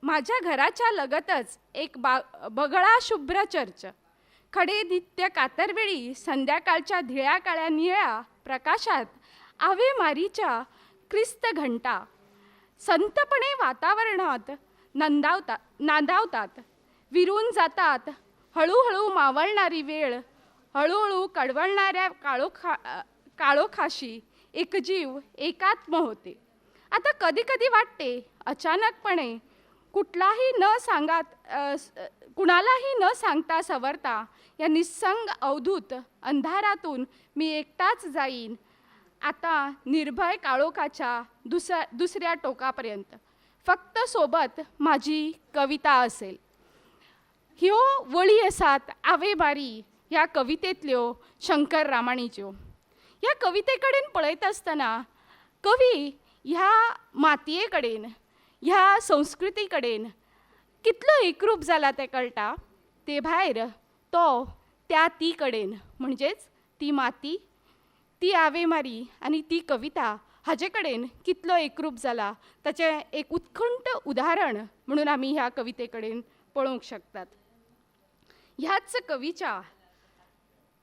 माझ्या घराच्या लगतच एक बगळा शुभ्र चर्च. खडे नित्य कातरवेळी संध्याकाळच्या धिळ्या काळ्या निळ्या प्रकाशात आवे मारीच्या ख्रिस्त घंटा संतपणे वातावरणात नांदावतात, विरून जातात. हळूहळू मावळणारी वेळ, हळूहळू कडवळणाऱ्या काळोखाशी एकजीव एकात्म होते. आता कधी कधी वाटते अचानकपणे कुणालाही न सांगता सवरता या निस्संग अवधूत अंधारातून मी एकटाच जाईन आता निर्भय काळोखाच्या दुसऱ्या टोकापर्यंत. फक्त सोबत माझी कविता असेल. ह्यो वळी आसात आवे बारी ह्या कवितेंतल्यो शंकर रामाणीच्यो. ह्या कवितेकडेन पळयत आसतना कवी ह्या मातये कडेन, ह्या संस्कृती कडेन कितलो एकरूप जाला तें कळटा. ते भायर तो त्या ती कडेन म्हणजेच ती माती, ती आवेमारी आनी ती कविता हाजे कडेन कितलो एकरूप जाला ताचें एक उत्खंठ उदाहरण म्हणून आमी ह्या कविते कडेन पळोवंक शकतात. ह्याच कवीच्या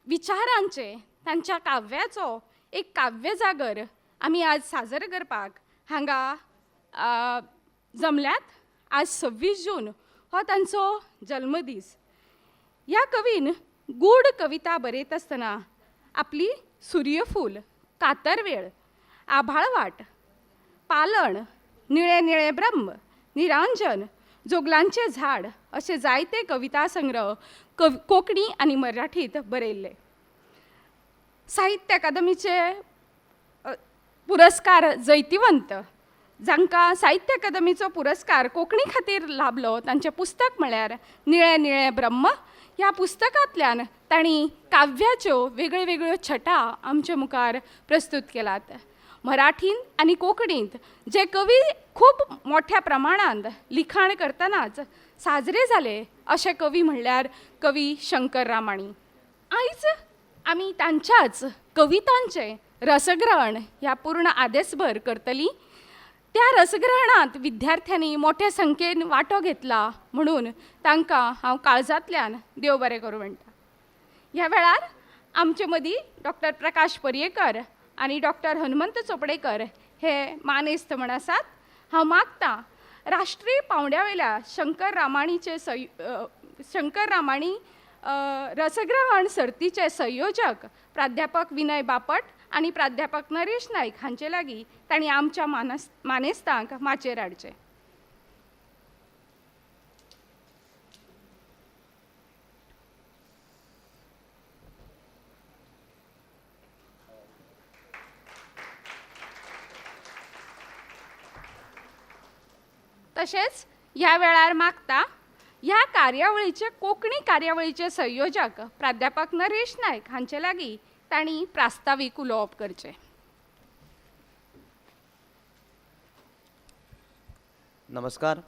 विचारांचे, तांच्या काव्याचो एक काव्य जागर आमी आज साजर करपाक हांगा जमल्यात. आज 26 जून हो तांचो जल्मदीस. ह्या कवीन गूढ कविता बरयत आसतना आपली सूर्यफूल, कातरवेळ, आभाळवाट, पालण, निळे निळे ब्रह्म, निरांजन, जोगलांचे झाड असे जायते कविता संग्रह कोंकणी आनी मराठीत बरयल्ले. साहित्य अकादमीचे पुरस्कार जैतिवंत, जांकां साहित्य अकादमीचो पुरस्कार कोंकणी खातीर लाभलो, तांचें पुस्तक म्हळ्यार निळे निळे ब्रह्म. ह्या पुस्तकांतल्यान तांणी काव्याच्यो वेगळ्यो वेगळ्यो छटा आमचे मुखार प्रस्तूत केल्यात. मराठींत आनी कोंकणींत जे कवी खूब मोठ्या प्रमाणांत लिखाण करतनाच साजरे जाले अशे कवी म्हणल्यार कवी शंकर रामाणी. आयज आमी तांच्याच कवितांचें रसग्रहण ह्या पूर्ण आदेसभर करतलीं. त्या रसग्रहणांत विद्यार्थ्यांनी मोठ्या संख्येन वांटो घेतला म्हणून तांकां हांव काळजांतल्यान देव बरें करूं म्हणटा. ह्या वेळार आमचे मदीं डॉक्टर प्रकाश पर्येकर आनी डॉक्टर हनुमंत चोपडेकर हे मानेस्त म्हण आसात. हांव मागतां राष्ट्रीय पांवड्या वयल्या शंकर रामाणी रसग्रहण सर्तीचे संयोजक प्राध्यापक विनय बापट आनी प्राध्यापक नरेश नायक हांचे लागीं तांणी आमच्या मानेस्तांक माचयेर हाडचें. तशेंच ह्या वेळार मागता ह्या कार्यावळीचे कोंकणी कार्यावळीचे संयोजक प्राध्यापक नरेश नायक हांचे लागीं तांणी प्रास्तावीक उलोवप करचें. नमस्कार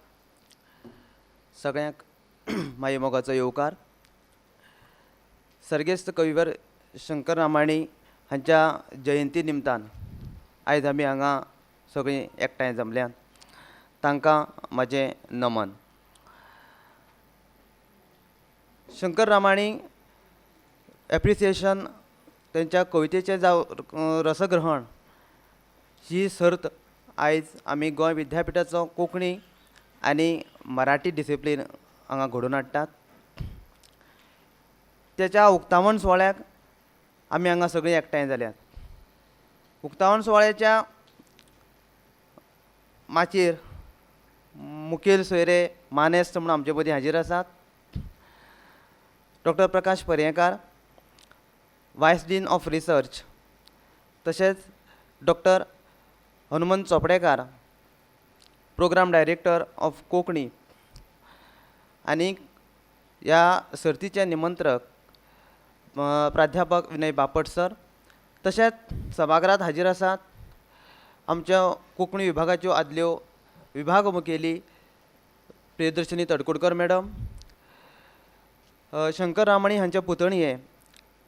सगळ्यांक माये मोगाचो येवकार. सर्गेस्त कविवर शंकर रामाणी हांच्या जयंती निमतान आयज आमी हांगा सगळीं एकठांय जमल्यात. तांकां म्हजें नमन. शंकर रामाणी एप्रिसिएशन त्यांच्या कवितेचें जावं रसग्रहण ही सर्त आयज आमी गोंय विद्यापिठाचो कोंकणी आनी मराठी डिसिप्लीन हांगा घडोवन हाडटात. तेच्या उक्तावण सुवाळ्याक आमी हांगा सगळीं एकठांय जाल्यात. उक्तावण सुवाळ्याच्या माचयेर मुखेल सोयरे मानेस्त म्हणून आमचे मदीं हाजीर आसात. Doctor Prakash Paryekar, vice dean of research, तशेंच doctor Hanumant Chopdekar, programme director of Konkani, आनी ह्या सर्तीचे निमंत्रक प्राध्यापक विनय बापट सर. तशेंच सभागृहांत हाजीर आसात आमच्या कोंकणी विभागाच्यो आदल्यो विभाग मुखेली प्रियदर्शनी तडकुडकर मॅडम, शंकर रामाणी हांचे पुतणये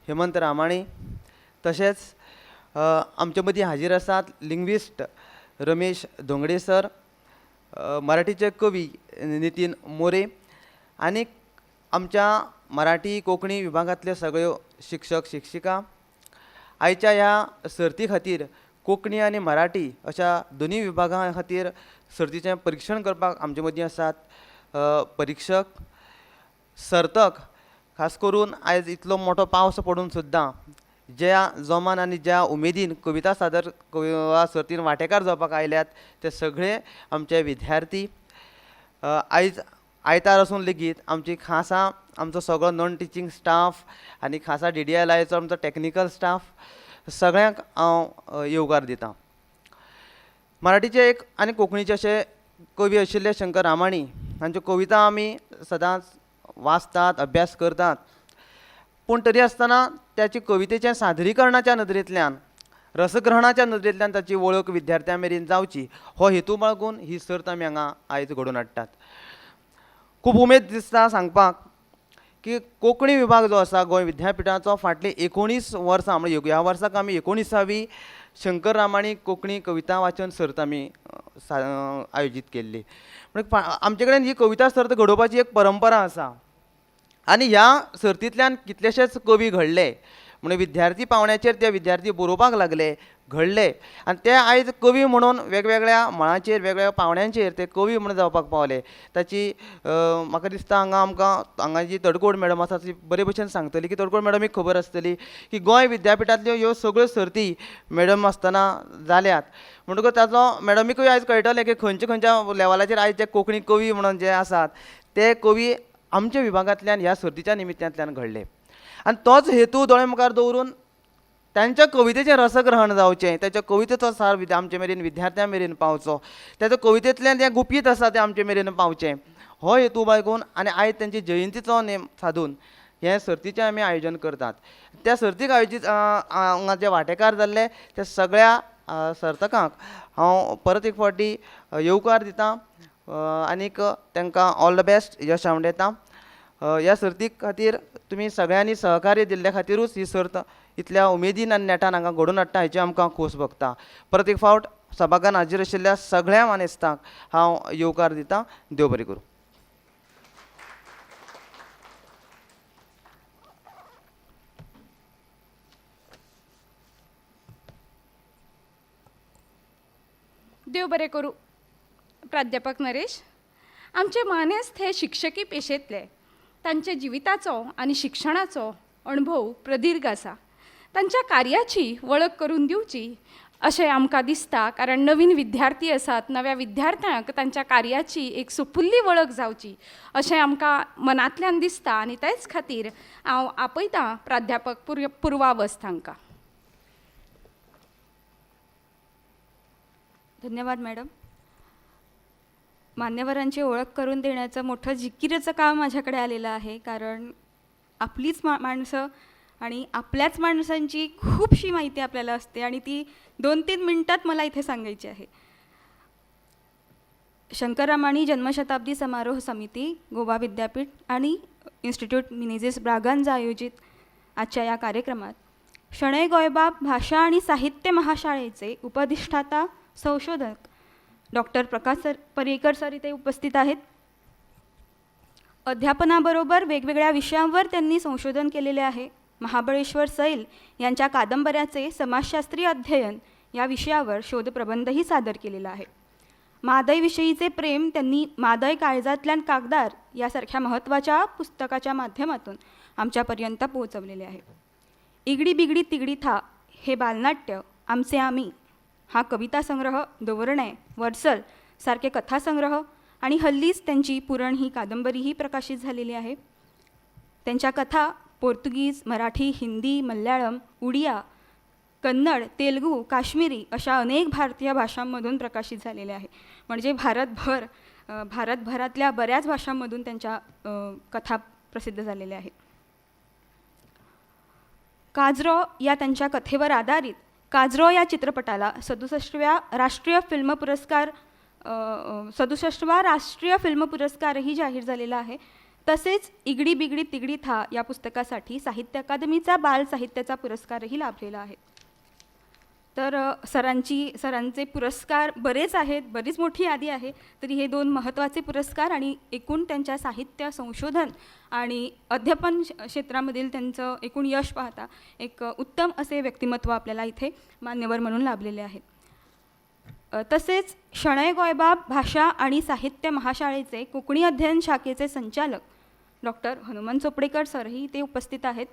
हेमंत रामाणी, तशेंच आमचे मदीं हाजीर आसात लिंग्विस्ट रमेश धोंगडे सर, मराठीचे कवी नितीन मोरे आणि आमच्या मराठी कोंकणी विभागांतले सगळ्यो शिक्षक शिक्षिका आयच्या ह्या सर्ती खातीर कोंकणी आनी मराठी अशा दोनी विभागां खातीर सर्तीचें परीक्षण करपाक आमचे मदीं आसात परीक्षक सर्तक. खास करून आयज इतलो मोठो पावस पडून सुद्दां ज्या जोमान आनी ज्या उमेदीन कविता सादर वा सर्तीन वांटेकार जावपाक आयल्यात ते सगळे आमचे विद्यार्थी. आयज आयतार असून लेगीत आमची खासा आमचो सगळो नॉन टिचींग स्टाफ आनी खासा DDLIचो आमचो टॅक्निकल स्टाफ सगळ्यांक हांव येवकार दितां. मराठीचे एक आनी कोंकणीचे अशे कवी आशिल्ले शंकर रामाणी हांच्यो कविता आमी सदांच वाचतात अभ्यास करतात. पूण तरी आसतना त्याची कवितेच्या सादरीकरणाच्या नदरेंतल्यान रसग्रहणाच्या नदरेंतल्यान ताची वळख विद्यार्थ्यां मेरेन जावची हो हेतू बाळगून ही सर्त आमी हांगा आयज घडोवन हाडटात. खूब उमेद दिसता सांगपाक की कोंकणी विभाग जो आसा गोंय विद्यापिठाचो फाटली 19 वर्सां म्हणजे ह्या वर्साक आमी 19वी शंकर रामाणी कोंकणी कविता वाचन सर्त आमी आयोजीत केल्ली. म्हणजे आमचे कडेन ही कविता सर्त घडोवपाची एक परंपरा आसा आनी ह्या सर्तींतल्यान कितलेशेच कवी घडले म्हणजे विद्यार्थी पावण्याचेर ते विद्यार्थी बरोवपाक लागले घडले आनी ते आयज कवी म्हणून वेगवेगळ्या मळांचेर वेगवेगळ्या पावंड्यांचेर ते कवी म्हणून जावपाक पावले. ताची म्हाका दिसता हांगा जी तडकोड मॅडम आसा ती बरे भशेन सांगतली की तडकोड मॅडमीक खबर आसतली की गोंय विद्यापिठांतल्यो ह्यो सगळ्यो सर्ती मॅडम आसतना जाल्यात म्हणटकूच ताचो मॅडमीकूय आयज कळटलें की खंयच्या लेवलाचेर आयज जे कोंकणी कवी म्हणून जे आसात ते कवी आमच्या विभागांतल्यान ह्या सर्तीच्या निमित्यांतल्यान घडले. आनी तोच हेतू दोळे मुखार दवरून तांच्या कवितेचें रसग्रहण जावचें त्याच्या कवितेचो सार आमचे मेरेन विद्यार्थ्यां मेरेन पावचो त्याच्या कवितेंतल्यान जें गुपीत आसा तें आमचे मेरेन पावचें हो हेतू बाळगून आनी आयज तांची जयंतीचो नेम साधून हे सर्तीचें आमी आयोजन करतात. त्या सर्तीक आयोजीत हांगा जे वांटेकार जाल्ले त्या सगळ्या सर्तकांक हांव परत एक फावटी येवकार दितां आनीक तांकां ऑल द बेस्ट यश आवंडयतां. ह्या सर्ती खातीर तुमी सगळ्यांनी सहकार्य दिल्ल्या खातीरूच ही सर्त इतल्या उमेदीन आनी नेटान हांगा घडोवन हाडटा हेची आमकां खोस भोगता. परत एक फावट सभागान हाजीर आशिल्ल्या सगळ्या मानेस्तांक हांव येवकार दितां. देव बरें करूं. देव बरें करूं. प्राध्यापक नरेश, आमचे मानेस्त हे शिक्षकी पेशेंतले तांच्या जिविताचो आनी शिक्षणाचो अणभव प्रदीर्घ आसा. तांच्या कार्याची वळख करून दिवची अशें आमकां दिसता कारण नवीन विद्यार्थी आसात नव्या विद्यार्थ्यांक तांच्या कार्याची एक सुपुल्ली वळख जावची अशें आमकां मनांतल्यान दिसता आनी तेच खातीर हांव आपयतां प्राध्यापक पुर्वा वस्त हांकां. धन्यवाद मॅडम. मान्यवरांची ओळख करून देण्याचं मोठं जिकिरीचं काम माझ्याकडे आलेलं आहे कारण आपलीच माणसं आणि आपल्याच माणसांची खूपशी माहिती आपल्याला असते आणि ती 2-3 मिनिटात मला इथे सांगायची आहे. शंकर रामाणी जन्मशताब्दी समारोह समिती गोवा विद्यापीठ आणि इन्स्टिट्यूट मिनेझिस ब्रागांजा आयोजित आजच्या या कार्यक्रमात शणै गोंयबाब भाषा आणि साहित्य महाशाळेचे उपधिष्ठाता संशोधक डॉक्टर प्रकाश पर्येकर सर इथे उपस्थित आहेत. अध्यापनाबरोबर वेगवेगळ्या विषयांवर त्यांनी संशोधन केलेले आहे. महाबळेश्वर सैल यांच्या कादंबऱ्याचे समाजशास्त्रीय अध्ययन या विषयावर शोधप्रबंधही सादर केलेला आहे. मादयविषयीचे प्रेम त्यांनी मादय काळजातल्यान कागदार यासारख्या महत्त्वाच्या पुस्तकाच्या माध्यमातून आमच्यापर्यंत पोहोचवलेले आहे. इगडी बिगडी तिगडी था हे बालनाट्य, आमचे आम्ही हा कविता संग्रह, दवरणे, वरसल सारखे कथासंग्रह आणि हल्लीच त्यांची पुरण ही कादंबरीही प्रकाशित झालेली आहे. त्यांच्या कथा पोर्तुगीज, मराठी, हिंदी, मल्याळम, उडिया, कन्नड, तेलुगू, काश्मीरी अशा अनेक भारतीय भाषांमधून प्रकाशित झालेल्या आहे. म्हणजे भारतभरातल्या बऱ्याच भाषांमधून त्यांच्या कथा प्रसिद्ध झालेल्या आहेत. काजरो या त्यांच्या कथेवर आधारित काजरो या चित्रपटाला 67वा राष्ट्रीय फिल्म पुरस्कारही जाहीर झालेला आहे. तसेच इगडी बिगडी तिगडी था या पुस्तकासाठी साहित्य अकादमीचा बाल साहित्याचा पुरस्कारही लाभलेला आहे. तर सरांचे पुरस्कार बरेच आहेत, बरीच मोठी यादी आहे. तरी हे 2 महत्त्वाचे पुरस्कार आणि एकूण त्यांच्या साहित्य संशोधन आणि अध्यापन क्षेत्रामधील त्यांचं एकूण यश पाहता एक उत्तम असे व्यक्तिमत्व आपल्याला इथे मान्यवर म्हणून लाभलेले आहेत. तसेच शणै गोंयबाब भाषा आणि साहित्य महाशाळेचे कोकणी अध्ययन शाखेचे संचालक डॉक्टर हनुमान चोपडेकर सरही इथे उपस्थित आहेत.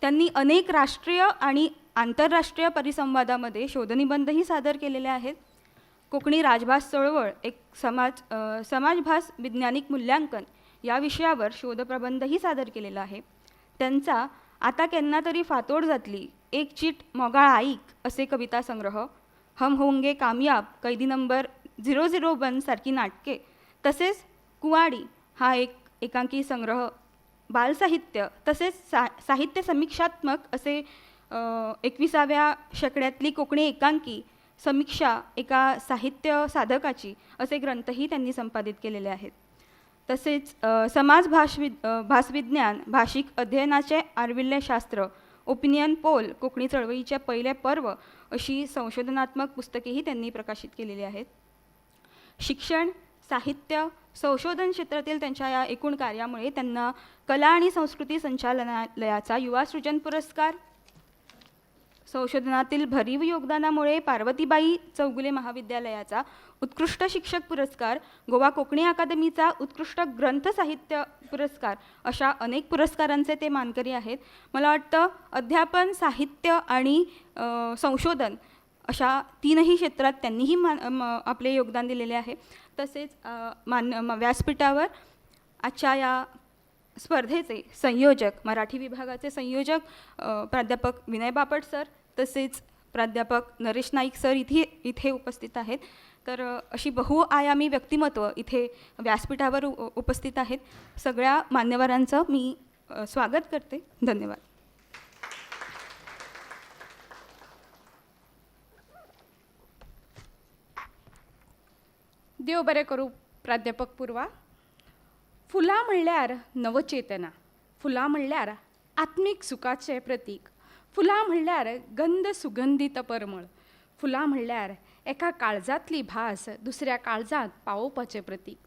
त्यांनी अनेक राष्ट्रीय आणि आंतरराष्ट्रीय परिसंवादामध्ये शोधनिबंधही सादर केलेले आहेत. कोकणी राजभास चळवळ एक समाजभास वैज्ञानिक मूल्यांकन या विषयावर शोधप्रबंधही सादर केलेला आहे. त्यांचा आता केन्ना तरी फातोड जातली, एक चीट मोगाळ आईक असे कविता संग्रह, हम होंगे कामयाब, कैदी नंबर 001 सारखी नाटके, तसेच कुवाडी हा एक एकांकी संग्रह, बालसाहित्य तसेच साहित्य समीक्षात्मक असे 21व्या शतकातली कोकणी एकांकी समीक्षा एका साहित्य साधकाची असे ग्रंथही त्यांनी संपादित केलेले आहेत. तसेच भाषविज्ञान, भाषिक अध्ययनाचे आर्विल्यशास्त्र, ओपिनियन पोल, कोकणी चळवळीचे पहिले पर्व अशी संशोधनात्मक पुस्तकेही त्यांनी प्रकाशित केलेली आहेत. शिक्षण, साहित्य, संशोधन क्षेत्रातील त्यांच्या या एकूण कार्यामुळे त्यांना कला आणि संस्कृती संचालनालयाचा युवा सृजन पुरस्कार, संशोधनातील भरीव योगदानामुळे पार्वतीबाई चौगुले महाविद्यालयाचा उत्कृष्ट शिक्षक पुरस्कार, गोवा कोकणी अकादमीचा उत्कृष्ट ग्रंथ साहित्य पुरस्कार अशा अनेक पुरस्कारांचे ते मानकरी आहेत. मला वाटतं अध्यापन, साहित्य आणि संशोधन अशा 3ही क्षेत्रात त्यांनीही आपले योगदान दिलेले आहे. तसेच व्यासपीठावर आजच्या या स्पर्धेचे संयोजक, मराठी विभागाचे संयोजक प्राध्यापक विनय बापट सर, तसेच प्राध्यापक नरेश नाईक सर इथे उपस्थित आहेत. तर अशी बहुआयामी व्यक्तिमत्व इथे व्यासपीठावर उपस्थित आहेत. सगळ्या मान्यवरांचं मी स्वागत करते. धन्यवाद. देव बरें करूं प्राध्यापक पूर्वा. फुलां म्हणल्यार नवचेतना, फुलां म्हणल्यार आत्मीक सुखाचें प्रतीक, फुलां म्हणल्यार गंध सुगंधीत परमळ, फुलां म्हणल्यार एका काळजांतली भास दुसऱ्या काळजांत पावोवपाचें प्रतीक.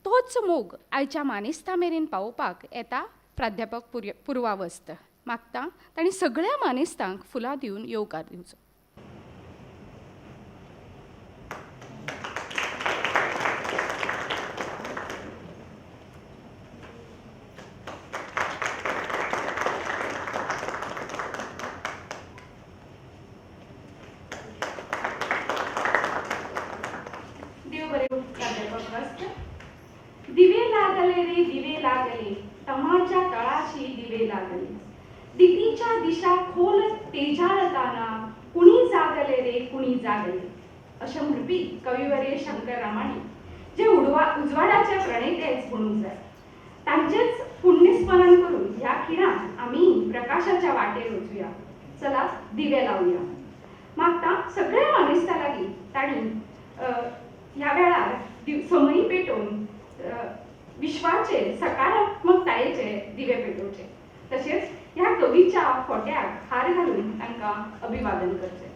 तोच मोग आयच्या मानेस्तां मेरेन पावोवपाक येता प्राध्यापक पूर्वा वस्त. मागता तांणी सगळ्या मानेस्तांक फुलां दिवन येवकार दिवचो. दिवे लागले रे दिवे लागले, तमाच्या तळाशी दिवे लागले, दितीच्या दिशा खोल तेजाळताना कुणी जागले रे कुणी जागले, अशें म्हणपी कविवर्य शंकर रामाणी जे उजवाडाचे प्रणेतेच म्हणून जाय. तांचेच पुण्यस्मरण करून ह्या खिणात आम्ही प्रकाशाच्या वाटेर वचूया. चला दिवे लावूया. मागता सगळ्या मानेस्ता लागीं तांणी ह्या वेळार समयी पेटोवन विश्वाचे सकारात्मकतायेचे दिवे पेटोवचे. तशेंच ह्या कवीच्या फोट्याक हार घालून तांकां अभिवादन करचें.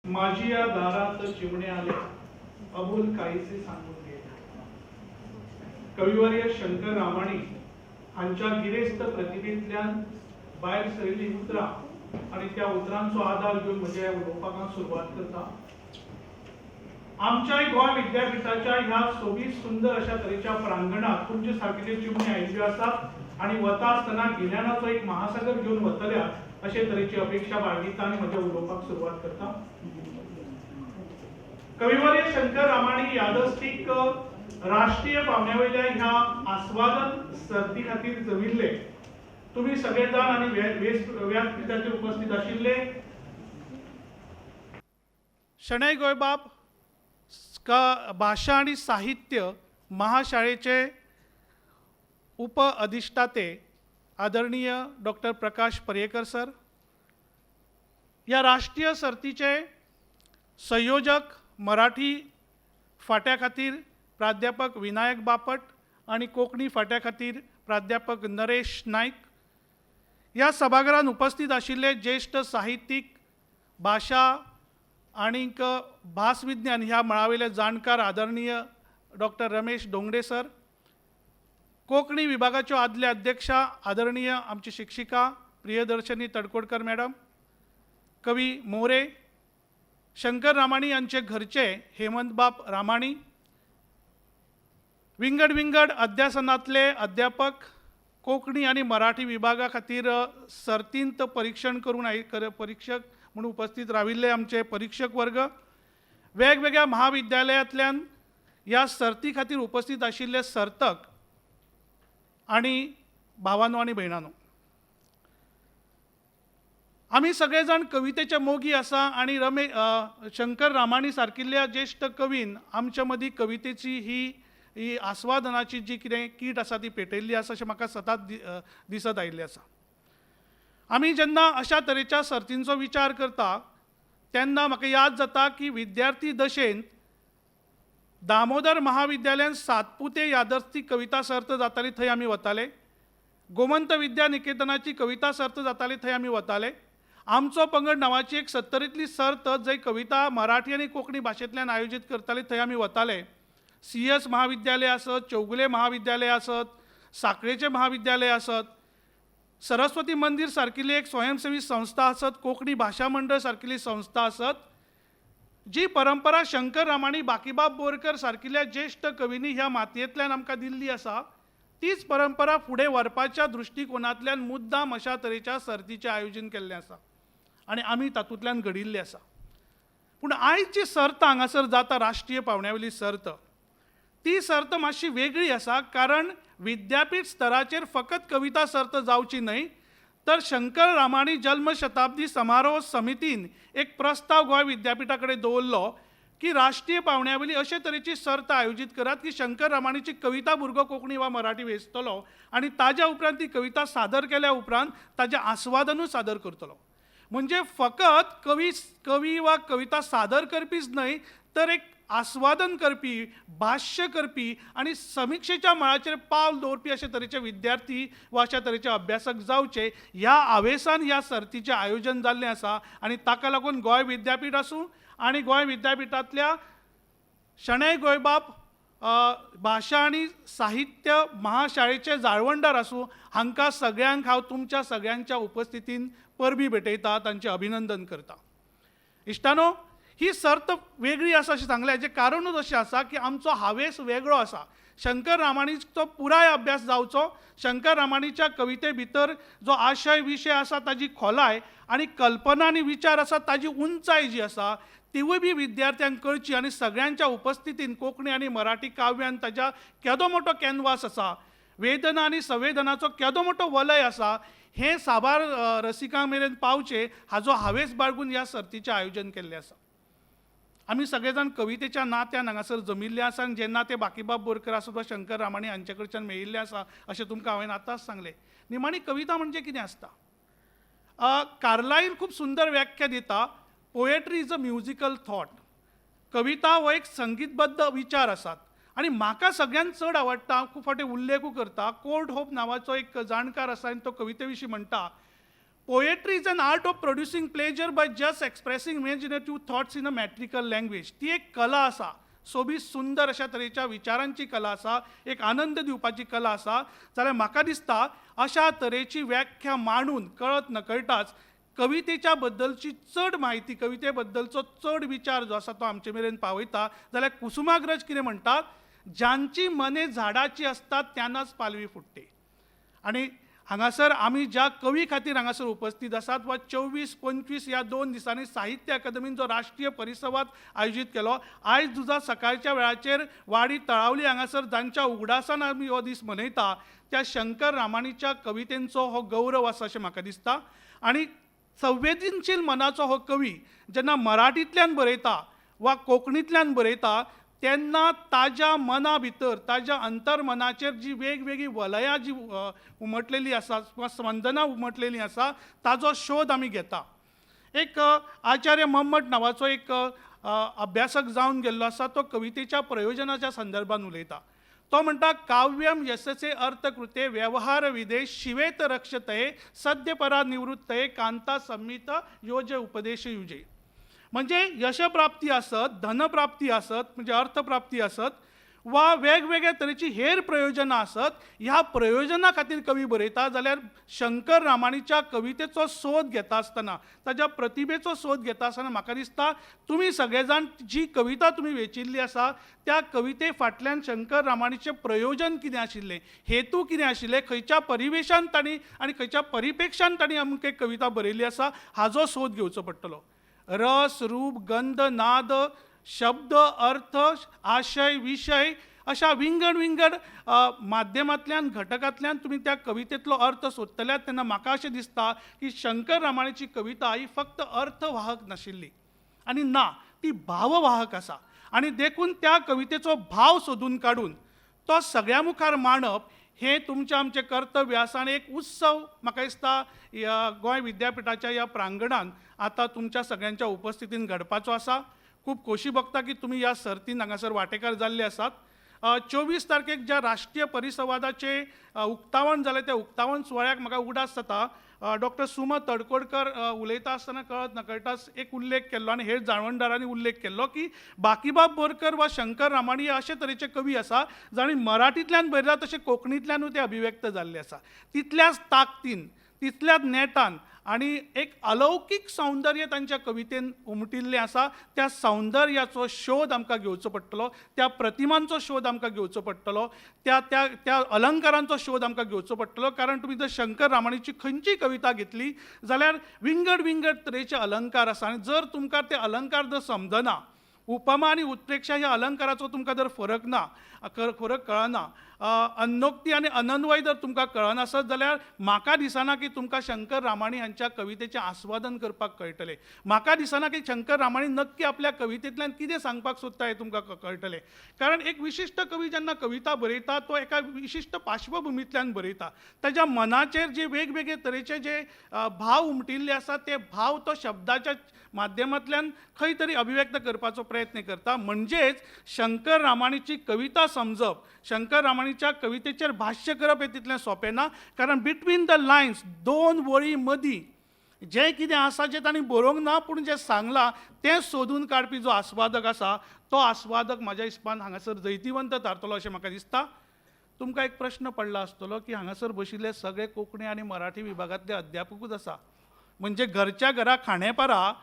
माझी या दारात चिमणे आले अबोल काहीसे सांगून गेले. कविवर्य शंकर रामाणी हांच्या गिरेस्त प्रतिभेतल्या बाहेर सरली उतरां आणि त्या उतरांचो आधार घेऊन म्हज्या उलोवपाक सुरवात करता. आमच्या गोंय विद्यापीठाच्या ह्या सोबीत सुंदर अशा तरेच्या प्रांगणात तुमचे सारकेले चिमणे आयिल्ल्यो आसात आणि वता आसतना गिन्यानाचो एक महासागर घेऊन वतल्या अशे तरेची अपेक्षा बाळगिता आणि म्हज्या उलोवपाक सुरवात करता. कविवर्य शंकर रामाणी यादस्तीक राष्ट्रीय पावण्यावयल्या ह्या आस्वादन सर्ती खातीर जमिल्ले तुम्ही सगळे जाण आणि व्यासपीठाचेर उपस्थित आशिल्ले. शणै गोंयबाब भाषा आणि साहित्य महाशाळेचे उप अधिष्ठाते आदरणीय डॉक्टर प्रकाश पर्येकर सर, या राष्ट्रीय सर्तीचे संयोजक मराठी फाट्या खातीर प्राध्यापक विनायक बापट आणि कोंकणी फाट्या खातीर प्राध्यापक नरेश नाईक, या सभागृहात उपस्थित आशिल्ले ज्येष्ठ साहित्यीक, भाषा आणीक भास विज्ञान ह्या मळावेले जाणकार आदरणीय डॉक्टर रमेश डोंगडे सर, कोंकणी विभागाच्यो आदले अध्यक्षा आदरणीय आमची शिक्षिका प्रियदर्शनी तडकोडकर मॅडम, कवी मोरे, शंकर रामाणी यांचे घरचे हेमंतबाब रामाणी, विंगड अध्यासनातले अध्यापक, कोंकणी आणि मराठी विभागा खातीर सर्तींत परीक्षण करून परीक्षक म्हणून उपस्थित राविल्ले आमचे परीक्षक वर्ग, वेगवेगळ्या महाविद्यालयांतल्यान या सर्ती खातीर उपस्थित आशिल्ले सर्तक आणि भावांनो आणि भयणांनो, आमी सगळे जाण कवितेचे मोगी आसा आणि शंकर रामाणी सारकिल्ल्या ज्येष्ठ कवीन आमच्या मदीं कवितेची ही आस्वादनाची जी कितें कीट आसा ती पेटयल्ली आसा अशें म्हाका सदांच दिसत आयिल्लें आसा. आमी जेन्ना अशा तरेच्या सर्तींचो विचार करता तेन्ना म्हाका याद जाता की विद्यार्थी दशेन दामोदर महाविद्यालयान सातपुते यादस्तीक कविता सर्त जाताली थंय आमी वताले, गोमंत विद्या निकेतनाची कविता सर्त जाताली थंय आमी वताले. आमचो पंगड नांवाची एक 70तली सर्त जंय कविता मराठी आनी कोंकणी भाशेंतल्यान आयोजीत करताली थंय आमी वताले. CS महाविद्यालय आसत, चौगुले महाविद्यालय आसत, साखळेचे महाविद्यालय आसत, सरस्वती मंदिर सारकिल्ली एक स्वयंसेवी संस्था आसत, कोंकणी भाशा मंडळ सारकिल्ली संस्था आसत, जी परंपरा शंकर रामाणी बाकीबाब बोरकर सारकिल्ल्या ज्येष्ठ कवींनी ह्या मातयेंतल्यान आमकां दिल्ली आसा, तीच परंपरा फुडें व्हरपाच्या दृश्टिकोनांतल्यान मुद्दाम अशा तरेच्या सर्तीचें आयोजन केल्लें आसा आनी आमी तातूंतल्यान घडिल्ले आसा. पूण आयज जी सर्त हांगासर जाता राष्ट्रीय पावण्यावेली सर्त, ती सर्त मातशी वेगळी आसा, कारण विद्यापीठ स्तराचेर फकत कविता सर्त जावची न्हय तर शंकर रामाणी जल्म शताब्दी समारोह समितीन एक प्रस्ताव गोंय विद्यापीठा कडेन दवरलो की राष्ट्रीय पावण्यावेली अशे तरेची सर्त आयोजीत करात की शंकर रामाणीची कविता भुरगो कोंकणी वा मराठी वेचतलो आणि ताज्या उपरांत ती कविता सादर केल्या उपरांत ताजें आस्वादनूय सादर करतलो. म्हणजे फकत कवी वा कविता सादर करपीच न्हय तर एक आस्वादन करपी, भाष्य करपी आणि समीक्षेच्या मळाचेर पावल दवरपी अशे तरेचे विद्यार्थी वा अशा तरेचे अभ्यासक जावचे ह्या आवेसान ह्या सर्तीचें आयोजन जाल्लें आसा. आनी ताका लागून गोंय विद्यापीठ आसूं आनी गोंय विद्यापीठांतल्या शणै गोंयबाब भाशा आणि साहित्य महाशाळेचे जाळवणदार आसूं, हांकां सगळ्यांक हांव तुमच्या सगळ्यांच्या उपस्थितीन परबी भेटयता, तांचें अभिनंदन करता. इश्टानो, ही सर्त वेगळी आसा अशें सांगलें, हेजें कारणूच अशें आसा की आमचो हावेस वेगळो आसा. शंकर रामाणीचो पुराय अभ्यास जावचो, शंकर रामाणीच्या कविते भितर जो आशय विशय आसा ताजी खोलाय आणि कल्पना आनी विचार आसा ताजी उंचाय जी आसा तिवूय बी विद्यार्थ्यांक कळची आनी सगळ्यांच्या उपस्थितीन कोंकणी आनी मराठी काव्यान ताज्या केदो मोठो कॅनवास आसा, वेदना आनी संवेदनाचो केदो मोठो वलय आसा, हें साबार रसिकां मेरेन पावचें हाजो हावेस बाळगून ह्या सर्तीचें आयोजन केल्लें आसा. आमी सगळे जाण कवितेच्या नात्यान हांगासर जमिल्ले आसा आनी जेन्ना ते बाकीबाब बोरकर आसूं वा शंकर रामाणी हांचे कडच्यान मेळिल्ले आसा अशें तुमकां हांवें आतांच सांगलें. निमाणी कविता म्हणजे कितें आसता? कार्लाईल खूब सुंदर व्याख्या दिता, poetry is a musical thought. कविता हो एक संगीतबद्ध विचार आसात आनी म्हाका सगळ्यांत चड आवडटा, खूब फावटी उल्लेखूय करता, कोर्ट होप नांवाचो एक जाणकार आसा आनी तो कविते विशीं म्हणटा, poetry is an art of producing pleasure by just expressing imaginative thoughts in a metrical language. ती एक कला आसा, सोबीत सुंदर अशा तरेच्या विचारांची कला आसा, एक आनंद दिवपाची कला आसा. जाल्यार म्हाका दिसता अशा तरेची व्याख्या मांडून कळत नकळटाच कवितेच्या बद्दलची चड म्हायती, कविते बद्दलचो चड विचार जो आसा तो आमचे मेरेन पावयता. जाल्यार कुसुमाग्रज कितें म्हणटात, ज्यांची मने झाडाची असतात त्यांनाच पालवी फुटते. आणि हांगासर आमी ज्या कवी खातीर हांगासर उपस्थित आसात वा 24-25 ह्या 2 दिसांनी साहित्य अकादमीन जो राष्ट्रीय परिसंवाद आयोजीत केलो, आयज जुजा सकाळच्या वेळाचेर वाडी तळावली हांगासर जांच्या उगडासान आमी हो दीस मनयता, त्या शंकर रामाणीच्या कवितेंचो हो गौरव आसा अशें म्हाका दिसता. आणि संवेदनशील मनाचो हो कवी जेन्ना मराठींतल्यान बरयता वा कोंकणींतल्यान बरयता तेन्ना ताज्या मना भितर, ताज्या अंतर्मनाचेर जी वेगवेगळी वलयां जी उमटलेली आसा वा स्पंदनां उमटलेलीं आसा ताजो शोध आमी घेता. एक आचार्य महम्मद नांवाचो एक अभ्यासक जावन गेल्लो आसा, तो कवितेच्या प्रयोजनाच्या संदर्भान उलयता. तो म्हणटा, काव्यम यशसे अर्थकृते व्यवहार विदेश शिवेत रक्षतये सद्यपरा निवृत्तये कांता संमित योज उपदेश युजे. म्हणजे यशप्राप्ती आसत, धनप्राप्ती आसत, म्हणजे अर्थप्राप्ती आसत वा वेगवेगळ्या तरेची हेर प्रयोजनां आसत, ह्या प्रयोजना खातीर कवी बरयता जाल्यार शंकर रामाणीच्या कवितेचो सोद घेता आसतना, ताज्या प्रतिभेचो सोद घेता आसतना म्हाका दिसता तुमी सगळे जाण जी कविता तुमी वेचिल्ली आसा त्या कविते फाटल्यान शंकर रामाणीचें प्रयोजन कितें आशिल्लें, हेतू कितें आशिल्लें, खंयच्या परिवेशान तांणी आनी खंयच्या परिपेक्षान तांणी अमके कविता बरयल्ली आसा हाजो सोद घेवचो पडटलो. रस, रूप, गंध, नाद, शब्द, अर्थ, आशय, विषय अशा विंगड विंगड माध्यमांतल्यान घटकांतल्यान तुमी त्या कवितेंतलो अर्थ सोदतल्यात तेन्ना म्हाका अशें दिसता की शंकर रामाणीची कविता ही फक्त अर्थवाहक नाशिल्ली आनी ना, ती भाववाहक आसा. आनी देखून त्या कवितेचो भाव सोदून काडून तो सगळ्या मुखार मांडप हे तुमचें आमचें कर्तव्य आसा. आनी एक उत्सव म्हाका दिसता ह्या गोंय विद्यापिठाच्या ह्या प्रांगणान आतां तुमच्या सगळ्यांच्या उपस्थितीन घडपाचो आसा. खूब खोशी भोगता की तुमी ह्या सर्तीन हांगासर वांटेकार जाल्ले आसात. 24 तारखेक ज्या राष्ट्रीय परिसंवादाचे उक्तावण जालें त्या उक्तावण सुवाळ्याक म्हाका उगडास जाता. डॉक्टर सुमा तडकोडकर उलयता आसतना कळत नकळटाच एक उल्लेख केल्लो आनी हेर जाणवणदारांनी उल्लेख केल्लो की बाकीबाब बोरकर वा शंकर रामाणी अशे तरेचे कवी आसा जाणी मराठींतल्यान बरयला तशें कोंकणींतल्यानूय ते अभिव्यक्त जाल्ले आसा. तितल्याच ताकतीन, तितल्याच नेटान आनी एक अलौकीक सौंदर्य तांच्या कवितेन उमटिल्लें आसा. त्या सौंदर्याचो शोध आमकां घेवचो पडटलो, त्या प्रतिमांचो शोध आमकां घेवचो पडटलो, त्या अलंकारांचो शोध आमकां घेवचो पडटलो. कारण तुमी जर शंकर रामाणीची खंयचीय कविता घेतली जाल्यार विंगड विंगड तरेचे अलंकार आसा. आनी जर तुमकां ते अलंकार जर समजना, उपमा आनी उत्प्रेक्षा ह्या अलंकाराचो तुमकां जर फरक कळना, अन्नोक्ती आनी अनन्वय जर तुमकां कळनासत जाल्यार म्हाका दिसना की तुमकां शंकर रामाणी हांच्या कवितेचें आस्वादन करपाक कळटलें. म्हाका दिसना की शंकर रामाणी नक्की आपल्या कवितेंतल्यान कितें सांगपाक सोदता हें तुमकां कळटलें. कारण एक विशिश्ट कवी जेन्ना कविता बरयता तो एका विशिश्ट पार्श्वभुमींतल्यान बरयता. ताच्या मनाचेर जे वेगवेगळे तरेचे जे भाव उमटिल्ले आसा ते भाव तो शब्दाच्या माध्यमांतल्यान खंय तरी अभिव्यक्त करपाचो प्रयत्न करता. म्हणजेच शंकर रामाणीची कविता समजप, शंकर रामाणीच्या कवितेचेर भाष्य करप हें तितलें सोंपें ना. कारण बिटवीन द लायन्स, 2 वळी मदीं जें कितें आसा जें तांणी बरोवंक ना पूण जें सांगलां तें सोदून काडपी जो आस्वादक आसा तो आस्वादक म्हाज्या हिसपान हांगासर जैतिवंत थारतलो अशें म्हाका दिसता. तुमकां एक प्रश्न पडला आसतलो की हांगासर बशिल्ले सगळे कोंकणी आनी मराठी विभागांतले अध्यापकूच आसा, म्हणजे घरच्या घरा खांडेपारा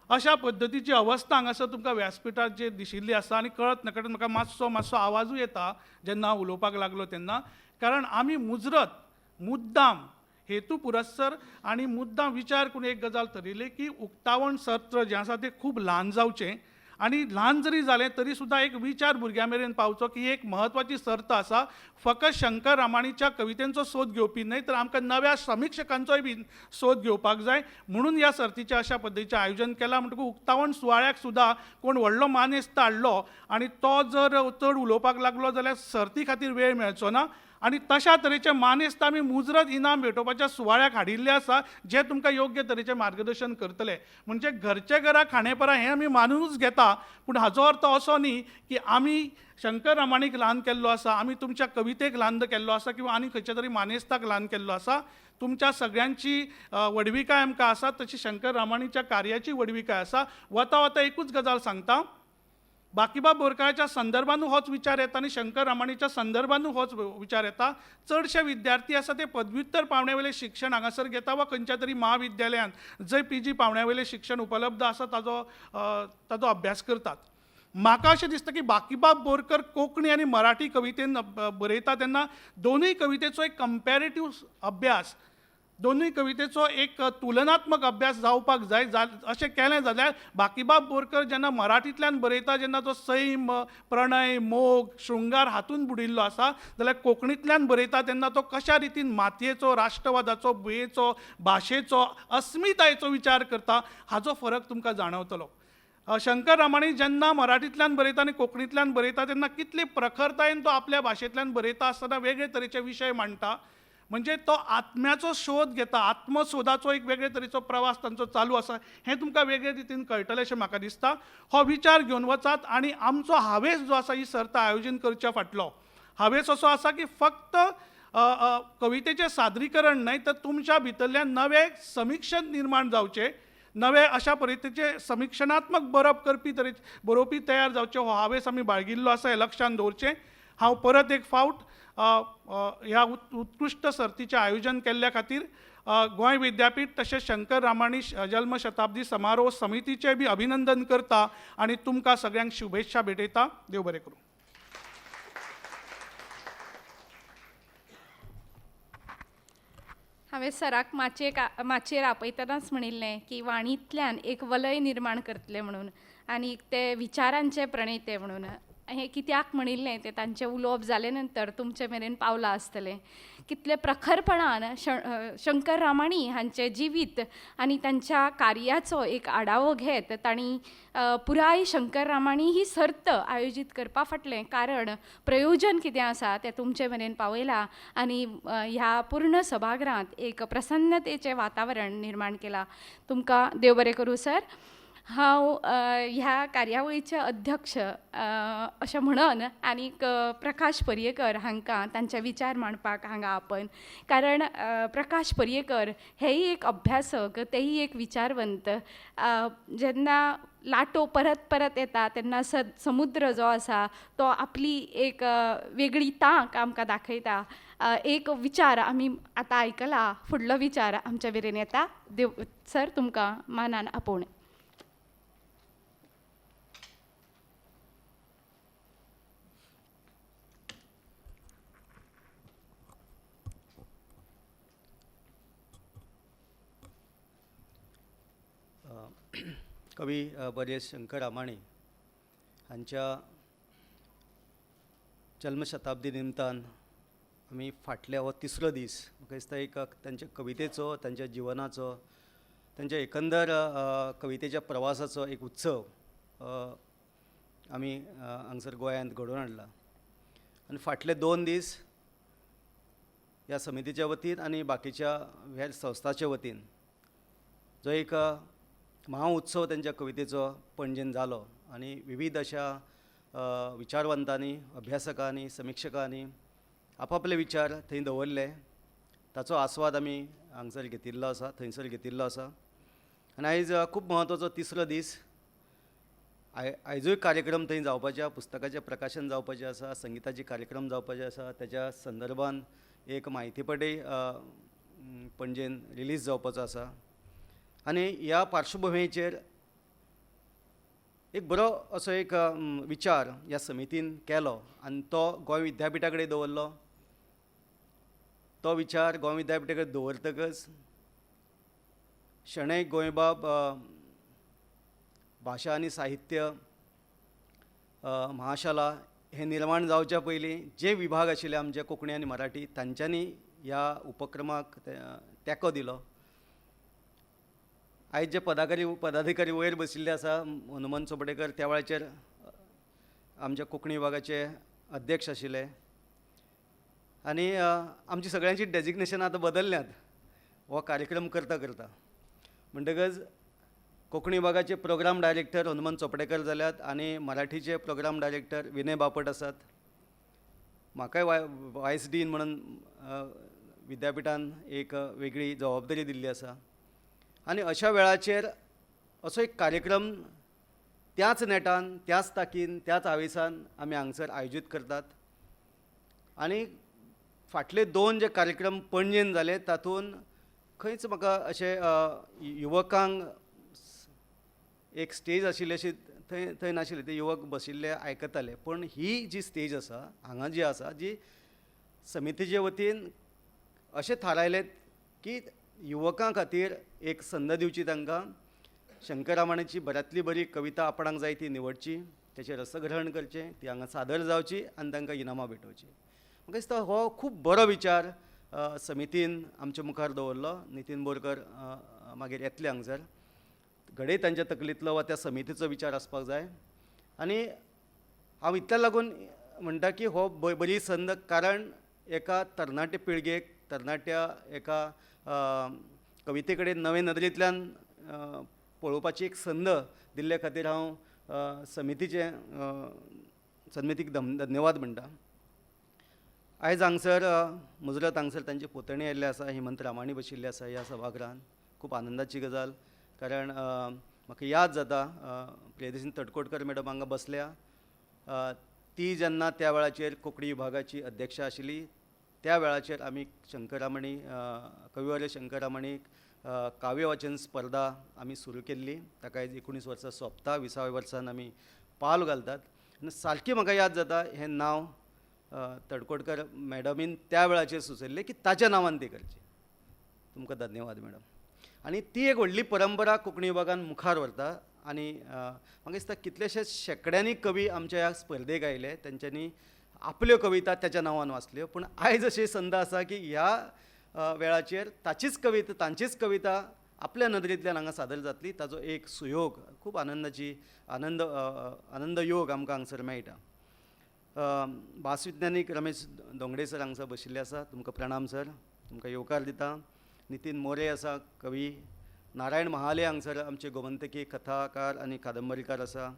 अशा पद्दतीची अवस्था हांगासर तुमकां व्यासपिठार जे दिशिल्ली आसा. आनी कळत नकळत म्हाका मातसो आवाजूय येता जेन्ना हांव उलोवपाक लागलो तेन्ना. कारण आमी मुजरत मुद्दाम हेतू पुरस्सर आनी मुद्दाम विचार करून एक गजाल ठरयली की उक्तावण सत्र जें आसा तें खूब ल्हान जावचें. आनी ल्हान जरी जालें तरी सुद्दां एक विचार भुरग्यां मेरेन पावचो की एक म्हत्वाची सर्त आसा. फकत शंकर रामाणीच्या कवितेंचो सोद घेवपी न्हय तर आमकां नव्या समीक्षकांचोय बी सोद घेवपाक जाय. म्हणून ह्या सर्तीचें अशा पद्दतीचें आयोजन केलां. म्हणटकूच उक्तावण सुवाळ्याक सुद्दां कोण व्हडलो मानेस्त हाडलो आनी तो जर चड उलोवपाक लागलो जाल्यार सर्ती खातीर वेळ मेळचो ना. आनी तशा तरेचे मानेस्त आमी मुजरत इनाम भेटोवपाच्या सुवाळ्याक हाडिल्ले आसा जे तुमकां योग्य तरेचे मार्गदर्शन करतले. म्हणजे घरचे घरा खाणेपरा हें आमी मानूनच घेता, पूण हाचो अर्थ असो न्ही की आमी शंकर रामाणीक ल्हान केल्लो आसा, आमी तुमच्या कवितेक ल्हान केल्लो आसा किंवा आनी खंयच्या तरी मानेस्ताक ल्हान केल्लो आसा. तुमच्या सगळ्यांची वडविकाय आमकां आसा, तशी शंकर रामाणीच्या कार्याची वडविकाय आसा. वता वता एकूच गजाल सांगता, बाकीबाब बोरकाराच्या संदर्भान होच विचार येता आनी शंकर रामाणीच्या संदर्भान होच विचार येता. चडशे विद्यार्थी आसा ते पदव्युत्तर पावण्यावेलें शिक्षण हांगासर घेता वा खंयच्या तरी महाविद्यालयांत जंय PG पावण्यावेलें शिक्षण उपलब्ध आसा ताजो अभ्यास करतात. म्हाका अशें दिसता की बाकीबाब बोरकर कोंकणी आनी मराठी कवितेन बरयता तेन्ना दोनूय कवितेचो एक कंपॅरेटीव अभ्यास, दोनूय कवितेचो एक तुलनात्मक अभ्यास जावपाक जाय. अशें केलें जाल्यार बाकीबाब बोरकर जेन्ना मराठींतल्यान बरयता, जेन्ना तो सैम, प्रणय, मोग, शृंगार हातून बुडिल्लो आसा, जाल्यार कोंकणींतल्यान बरयता तेन्ना तो कशा रितीन मातयेचो, राष्ट्रवादाचो, भुयेचो, भाशेचो, अस्मितायेचो विचार करता हाचो फरक तुमकां जाणवतलो. शंकर रामाणी जेन्ना मराठींतल्यान बरयता आनी कोंकणींतल्यान बरयता तेन्ना कितले प्रखरतायेन तो आपल्या भाशेंतल्यान बरयता आसतना वेगळे तरेचे विशय मांडटा. म्हणजे तो आत्म्याचो शोध घेता, आत्मशोधाचो एक वेगळे तरेचो प्रवास तांचो चालू आसा. हें तुमकां वेगळे रितीन कळटलें अशें म्हाका दिसता. हो विचार घेवन वचात आनी आमचो हावेस जो आसा ही सर्त आयोजन करच्या फाटलो हावेस असो आसा की फक्त कवितेचें सादरीकरण न्हय, तर तुमच्या भितरल्यान नवे समीक्षण निर्माण जावचे, नवे अशा तरेचे समीक्षणात्मक बरोवपी तयार जावचे. हो हावेस आमी बाळगिल्लो आसा, हें लक्षांत दवरचें. हांव परत एक फावट ह्या उत्कृश्ट सर्तीचें आयोजन केल्ल्या खातीर गोंय विद्यापीठ तशेंच शंकर रामाणी जल्म शताब्दी समारोह समितीचें बी अभिनंदन करता आनी तुमकां सगळ्यांक शुभेच्छा भेटयता. देव बरें करूं. हांवें सराक माचयेर आपयतनाच म्हणिल्लें की वाणींतल्यान एक वलय निर्माण करतले म्हणून आनी ते विचारांचे प्रणेते म्हणून. हें कित्याक म्हणिल्लें तें तांचें उलोवप जाले नंतर तुमचे मेरेन पावलां आसतलें. कितले प्रखरपणान शंकर रामाणी हांचें जिवीत आनी तांच्या कार्याचो एक आढावो घेत तांणी पुराय शंकर रामाणी ही सर्त आयोजीत करपा फाटलें कारण प्रयोजन कितें आसा तें तुमचे मेरेन पावयलां आनी ह्या पूर्ण सभागृहांत एक प्रसन्नतेचें वातावरण निर्माण केलां. तुमकां देव बरें करूं सर. हांव ह्या कार्यावळीचे अध्यक्ष अशें म्हणन आनीक प्रकाश पर्येकर हांकां तांचे विचार मांडपाक हांगा आपयन. कारण प्रकाश पर्येकर हेय एक अभ्यासक, तेय एक विचारवंत. जेन्ना लाटो परत परत येता तेन्ना समुद्र जो आसा तो आपली एक वेगळी तांक आमकां दाखयता. एक विचार आमी आतां आयकला, फुडलो विचार आमच्या मेरेन येता. देव सर तुमकां मानान आपोवणें. कवी बरेश शंकर रामाणी हांच्या जल्मशताब्दी निमतान आमी फाटल्या हो तिसरो दीस म्हाका दिसता एक तांच्या कवितेचो, तांच्या जिवनाचो, तांच्या एकंदर कवितेच्या प्रवासाचो एक उत्सव आमी हांगसर गोंयांत घडोवन हाडला. आनी फाटले 2 दीस ह्या समितीच्या वतीन आनी बाकीच्या हेर संस्थांच्या वतीन जो एक महाउत्सव त्यांच्या कवितेचो पणजेन जालो आनी विविध अशा विचारवंतांनी, अभ्यासकांनी, समीक्षकांनी आपापले विचार थंय दवरले. ताचो आस्वाद आमी हांगसर घेतिल्लो आसा, थंयसर घेतिल्लो आसा. आनी आयज खूब म्हत्वाचो तिसरो दीस. आयजूय कार्यक्रम थंय जावपाचे, पुस्तकाचें प्रकाशन जावपाचें आसा, संगीताचे कार्यक्रम जावपाचे आसा. त्याच्या संदर्भान एक म्हायतीपटय पणजेन रिलीज जावपाचो आसा. आनी ह्या पार्श्वभुमीचेर एक बरो असो एक विचार ह्या समितीन केलो आनी तो गोंय विद्यापिठा कडेन दवरलो. तो विचार गोंय विद्यापिठा कडेन दवरतकच शणै गोंयबाब भाशा आनी साहित्य महाशाला हे निर्माण जावच्या पयलीं जे विभाग आशिल्ले आमचे कोंकणी आनी मराठी तांच्यांनी ह्या उपक्रमाक तेंको दिलो. आयज जे पदाधिकारी वयर बशिल्ले आसा, हनुमंत चोपडेकर त्या वेळाचेर आमच्या कोंकणी विभागाचे अध्यक्ष आशिल्ले आनी आमची सगळ्यांची डेजिग्नेशन आतां बदल्ल्यात हो कार्यक्रम करता करता. म्हणटकच कोंकणी विभागाचे प्रोग्राम डायरेक्टर हनुमंत चोपडेकर जाल्यात आनी मराठीचे प्रोग्राम डायरेक्टर विनय बापट आसात. म्हाकाय वायस डीन म्हणून विद्यापिठान एक वेगळी जबाबदारी दिल्ली आसा. आनी अशा वेळाचेर असो एक कार्यक्रम त्याच नेटान, त्याच ताकीन, त्याच हावेसान आमी हांगसर आयोजीत करतात. आनी फाटले 2 जे कार्यक्रम पणजेन जाले तातूंत खंयच म्हाका अशें युवकांक एक स्टेज आशिल्ली अशी थंय नाशिल्ली. ते युवक बशिल्ले आयकताले. पण ही जी स्टेज आसा हांगा जी आसा, जी समितीचे वतीन अशें थारायलें की युवकां खातीर एक संद दिवची तांकां. शंकर रामायणाची बऱ्यांतली बरी कविता आपणाक जाय ती निवडची, तेचें रसग्रहण करचें, ती हांगा सादर जावची आनी तांकां इनामां भेटोवची. म्हाका दिसता हो खूब बरो विचार समितीन आमच्या मुखार दवरलो. नितीन बोरकर मागीर येतले हांगसर. घडये तांच्या तकलेंतलो वा त्या समितीचो विचार आसपाक जाय. आनी हांव इतल्या लागून म्हणटा की हो बरी संद, कारण एका तरणाटे पिळगेक, तरणाट्या एका कविते कडेन नवे नदरेंतल्यान पळोवपाची एक संद दिल्ले खातीर हांव समितीक धन्यवाद म्हणटा. आयज हांगसर मुजरत हांगसर तांचे पुतणे आयिल्ले आसा. हेमंत रामाणी बशिल्ले आसा ह्या सभागृहांत. खूब आनंदाची गजाल, कारण म्हाका याद जाता प्रियदर्शनी तटकोडकर मॅडम हांगा बसल्या. ती जेन्ना त्या वेळाचेर कोंकणी विभागाची अध्यक्षा आशिल्ली, त्या वेळाचेर आमी शंकररामणी कविवर्य शंकररामणीक काव्य वाचन स्पर्धा आमी सुरू केल्ली. ताका आयज 19 वर्सां सोंपता. 20व्या वर्सान आमी पावल घालतात. आनी सारकी म्हाका याद जाता हें नांव तडकोडकर मॅडमीन त्या वेळाचेर सुचयल्लें की ताच्या नांवान ती करची. तुमकां धन्यवाद मॅडम. आनी ती एक व्हडली परंपरा कोंकणी विभागान मुखार व्हरता. आनी म्हाका दिसता कितलेशेच शेकड्यांनी कवी आमच्या ह्या स्पर्धेक आयले, तेंच्यांनी आपल्यो कविता त्याच्या नांवान वाचल्यो. पूण आयज अशी संद आसा की ह्या वेळाचेर तांचीच कविता आपल्या नदरेंतल्यान हांगा सादर जातली. ताचो एक सुयोग, खूब आनंद योग आमकां हांगसर मेळटा. भासविज्ञानीक रमेश दोंगडे सर हांगसर बशिल्ले आसा. तुमकां प्रणाम सर, तुमकां येवकार दिता. नितीन मोरे आसा कवी. नारायण महाले हांगसर आमचे गोमंतकी कथाकार आनी कादंबरीकार आसा.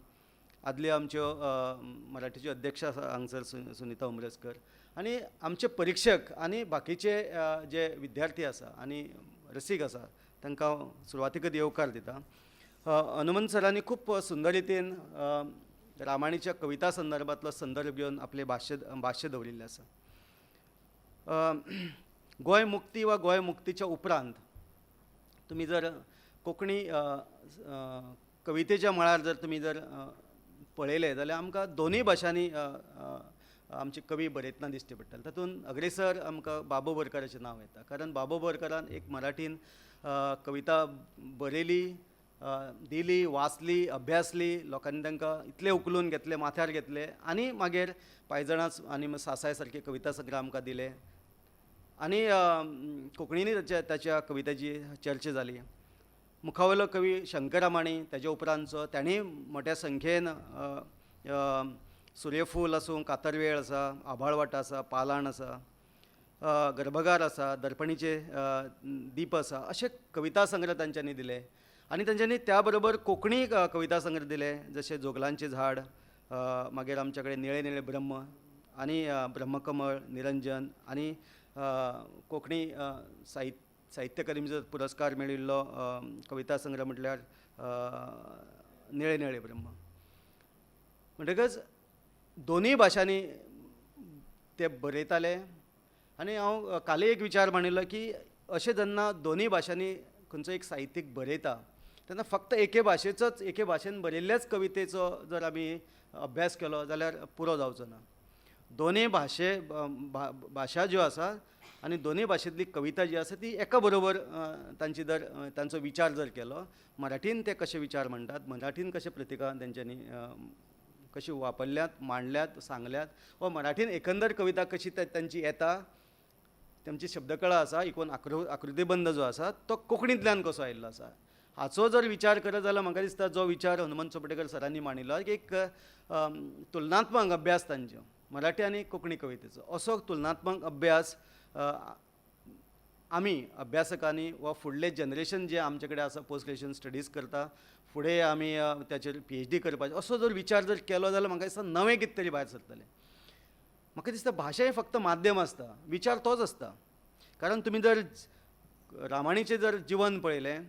आदल्यो आमच्यो मराठीच्यो अध्यक्ष आसा हांगसर सुनीता उमरसकर. आनी आमचे परीक्षक आनी बाकीचे जे विद्यार्थी आसा आनी रसीक आसा तांकां सुरवातीकच येवकार दिता. हनुमंत सरांनी खूब सुंदर रितीन रामायणाच्या कविता संदर्भातलो संदर्भ घेवन आपले भाश्य दवरिल्लें आसा. गोंय मुक्ती वा गोंय मुक्तीच्या उपरांत तुमी जर कोंकणी कवितेच्या मळार जर तुमी जर पळयलें जाल्यार आमकां दोनूय भाशांनी आमचे कवी बरयतना दिश्टी पडटाले. तातूंत अग्रेसर आमकां बाबू बोरकाराचें नांव येता, कारण बाबू बोरकारान एक मराठीन कविता बरयली, दिली, वाचली, अभ्यासली. लोकांनी तांकां इतले उखलून घेतले, माथ्यार घेतले आनी मागीर पायजणां आनी सासाय सारके कविता संग्रह आमकां दिले. आनी कोंकणीनी ताच्या कवितेची चर्चा जाली. मुखावेलो कवी शंकर रामाणी, तेजे उपरांतचो, ताणें मोठ्या संख्येन सूर्यफूल आसूं, कातरवेळ आसा, आभाळवाट आसा, पालाण आसा, गर्भगार आसा, दर्पणीचे दीप आसा, अशे कविता संग्रह तांच्यांनी दिले. आनी तांच्यांनी त्या बरोबर कोंकणी कविता संग्रह दिले, जशे जोगलांचें झाड, मागीर आमचे कडेन निळे निळे ब्रह्म आनी ब्रह्मकमळ, निरंजन आनी कोंकणी साहित्य अकादमीचो पुरस्कार मेळिल्लो कविता संग्रह म्हटल्यार निळे निळे ब्रह्म. म्हणटकच दोनूय भाशांनी ते बरयताले. आनी हांव काली एक विचार मांडिल्लो की अशें जेन्ना दोनूय भाशांनी खंयचो एक साहित्यीक बरयता तेन्ना फक्त एके भाशेन बरयल्लेच कवितेचो जर आमी अभ्यास केलो जाल्यार पुरो जावचो ना. दोनूय भाशा ज्यो आसा आनी दोनूय भाशेंतली कविता जी आसा ती एका बरोबर तांचो विचार जर केलो, मराठीन ते कशे विचार म्हणटात, मराठीन कशे प्रतिका तेंच्यांनी कशी वापरल्यात, मांडल्यात, सांगल्यात, वा मराठीन एकंदर कविता कशी तांची येता, तांची शब्दकळा आसा, एकूण आकृतीबंध जो आसा तो कोंकणींतल्यान कसो आयिल्लो आसा, हाचो जर विचार करत जाल्यार म्हाका दिसता जो विचार हनुमंत चोपडेकर सरांनी मांडिल्लो एक तुलनात्मक अभ्यास तांच्यो मराठी आनी कोंकणी कवितेचो असो तुलनात्मक अभ्यास आमी अभ्यासकांनी वा फुडले जनरेशन जे आमचे कडेन आसा पोस्ट ग्रॅज्युएशन स्टडीज करता फुडें आमी त्याचेर PhD करपाचें असो जर विचार जर केलो जाल्यार म्हाका दिसता नवें कितें तरी भायर सरतलें. म्हाका दिसता भाशा ही फक्त माध्यम आसता, विचार तोच आसता. कारण तुमी जर रामाणीचें जर जिवन पळयलें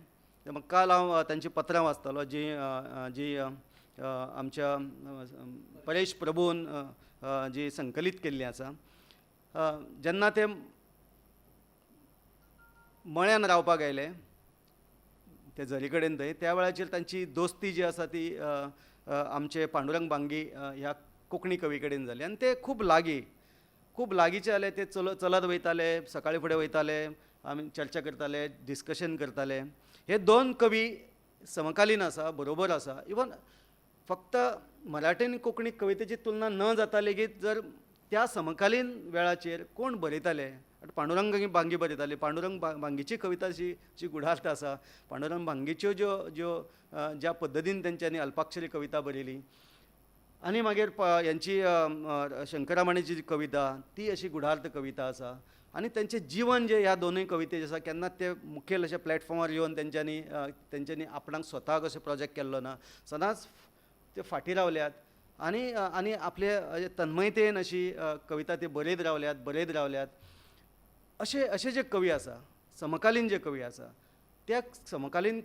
तर म्हाका काल हांव तांचीं पत्रां वाचतालो जी आमच्या परेश प्रभून जी संकलीत केल्लीं आसा. जेन्ना ते मळ्यान रावपाक आयले ते झरी कडेन थंय त्या वेळाचेर तांची दोस्ती जी आसा ती आमचे पांडुरंग भांगी ह्या कोंकणी कवी कडेन जाली आनी ते खूब लागींचे जाले. ते चलत वयताले, सकाळी फुडें वयताले, आमी चर्चा करताले, डिस्कशन करताले. हे दोन कवी समकालीन आसा, बरोबर आसा. इवन फक्त मराठी आनी कोंकणी कवितेची तुलना न जाता लेगीत जर त्या समकालीन वेळाचेर कोण बरयताले, पांडुरंग भांगी बरयताले. पांडुरंग भांगीची कविता जी गुढार्थ आसा, पांडुरंग भांगीच्यो ज्यो ज्या पद्दतीन तेंच्यांनी अल्पाक्षरी कविता बरयली आनी मागीर यांची शंकरामाणीची जी कविता ती अशी गुढार्थ कविता आसा. आनी तेंचें जीवन जे ह्या दोनूय कवितेचे आसा केन्ना ते मुखेल अशा प्लॅटफॉर्मार येवन तेंच्यांनी आपणाक स्वताक असो प्रोजेक्ट केल्लो ना. सदांच ते फाटीं रावल्यात आनी आपले तन्मयतेन अशी कविता ते बरयत रावल्यात. अशे जे कवी आसा, समकालीन जे कवी आसा, त्या समकालीन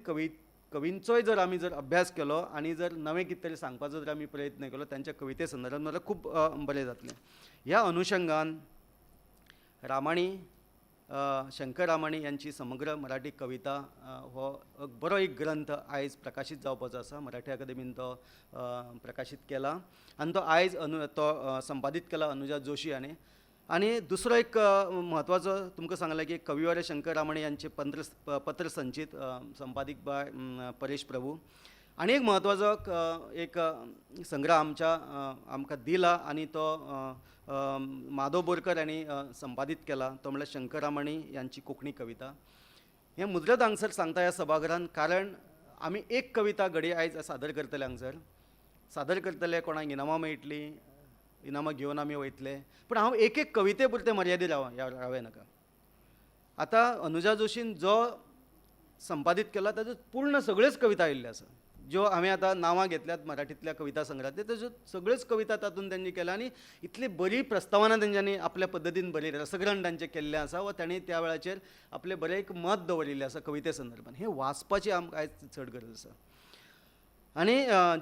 कवींचोय जर आमी जर अभ्यास केलो आनी जर नवें कितें तरी सांगपाचो जर आमी प्रयत्न केलो त्यांच्या कविते संदर्भात जाल्यार खूब बरें जातलें. ह्या अनुशंगान रामाणी, शंकर रामाणी यांची समग्र मराठी कविता हो बरो एक ग्रंथ आयज प्रकाशीत जावपाचो आसा. मराठी अकादेमीन तो प्रकाशीत केला आनी तो आयज तो संपादीत केला अनुजा जोशी हाणें. आनी दुसरो एक म्हत्वाचो तुमकां सांगलें की कविवारे शंकर रामाणी यांचे पत्र संचित संपादीक बाय परेश प्रभू. आनी एक म्हत्वाचो एक संग्रह आमकां दिला आनी तो माधव बोरकर हांणी संपादीत केला. तो म्हळ्यार शंकर रामाणी यांची कोंकणी कविता. हें मुजरत हांगसर सांगता ह्या सभाघरान कारण आमी एक कविता घडी आयज सादर करतले. हांगसर सादर करतले, कोणाक इनामां मेळटलीं, इनामां घेवन आमी वयतले. पूण हांव एक कविते पुरते मर्यादीत रावय नाका. आतां अनुजा जोशीन जो संपादीत केला ताच्यो पूर्ण सगळ्योच कविता आयिल्ल्यो आसा. ज्यो हांवें आतां नांवां घेतल्यात मराठींतल्या कविता संग्रहांतल्यो ताज्यो सगळ्योच कविता तातूंत तेंणी केल्या आनी इतली बरी प्रस्तावना तेंच्यांनी आपल्या पद्दतीन बरयली. रसग्रहण तांचें केल्लें आसा वा तांणी त्या वेळाचेर आपलें बरें एक मत दवरिल्लें आसा कविते संदर्भान. हें वाचपाची आमकां आयज चड गरज आसा. आनी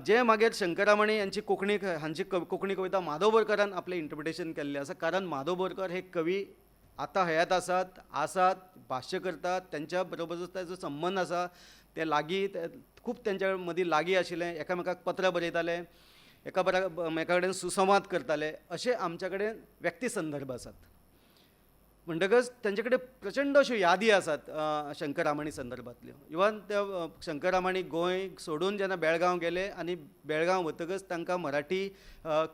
जे मागीर शंकरामणी यांची हांची कोंकणी कविता माधव बोरकारान आपलें इंटरप्रिटेशन केल्लें आसा. कारण माधव बोरकर हे कवी आतां हयात आसात, भाश्य करतात, तेंच्या बरोबर ताचो संबंद आसा. ते लागीं खूब तेंच्या मदीं लागीं आशिल्लें, एकामेकाक पत्रां बरयताले, एका कडेन सुसंवाद करताले. अशे आमचे कडेन व्यक्ती संदर्भ आसात. म्हणटकच तेंचे कडेन प्रचंड अश्यो यादी आसात शंकर रामाणी संदर्भांतल्यो. इवन त्या शंकर रामाणी गोंय सोडून जेन्ना बेळगांव गेले आनी बेळगांव वतकच तांकां मराठी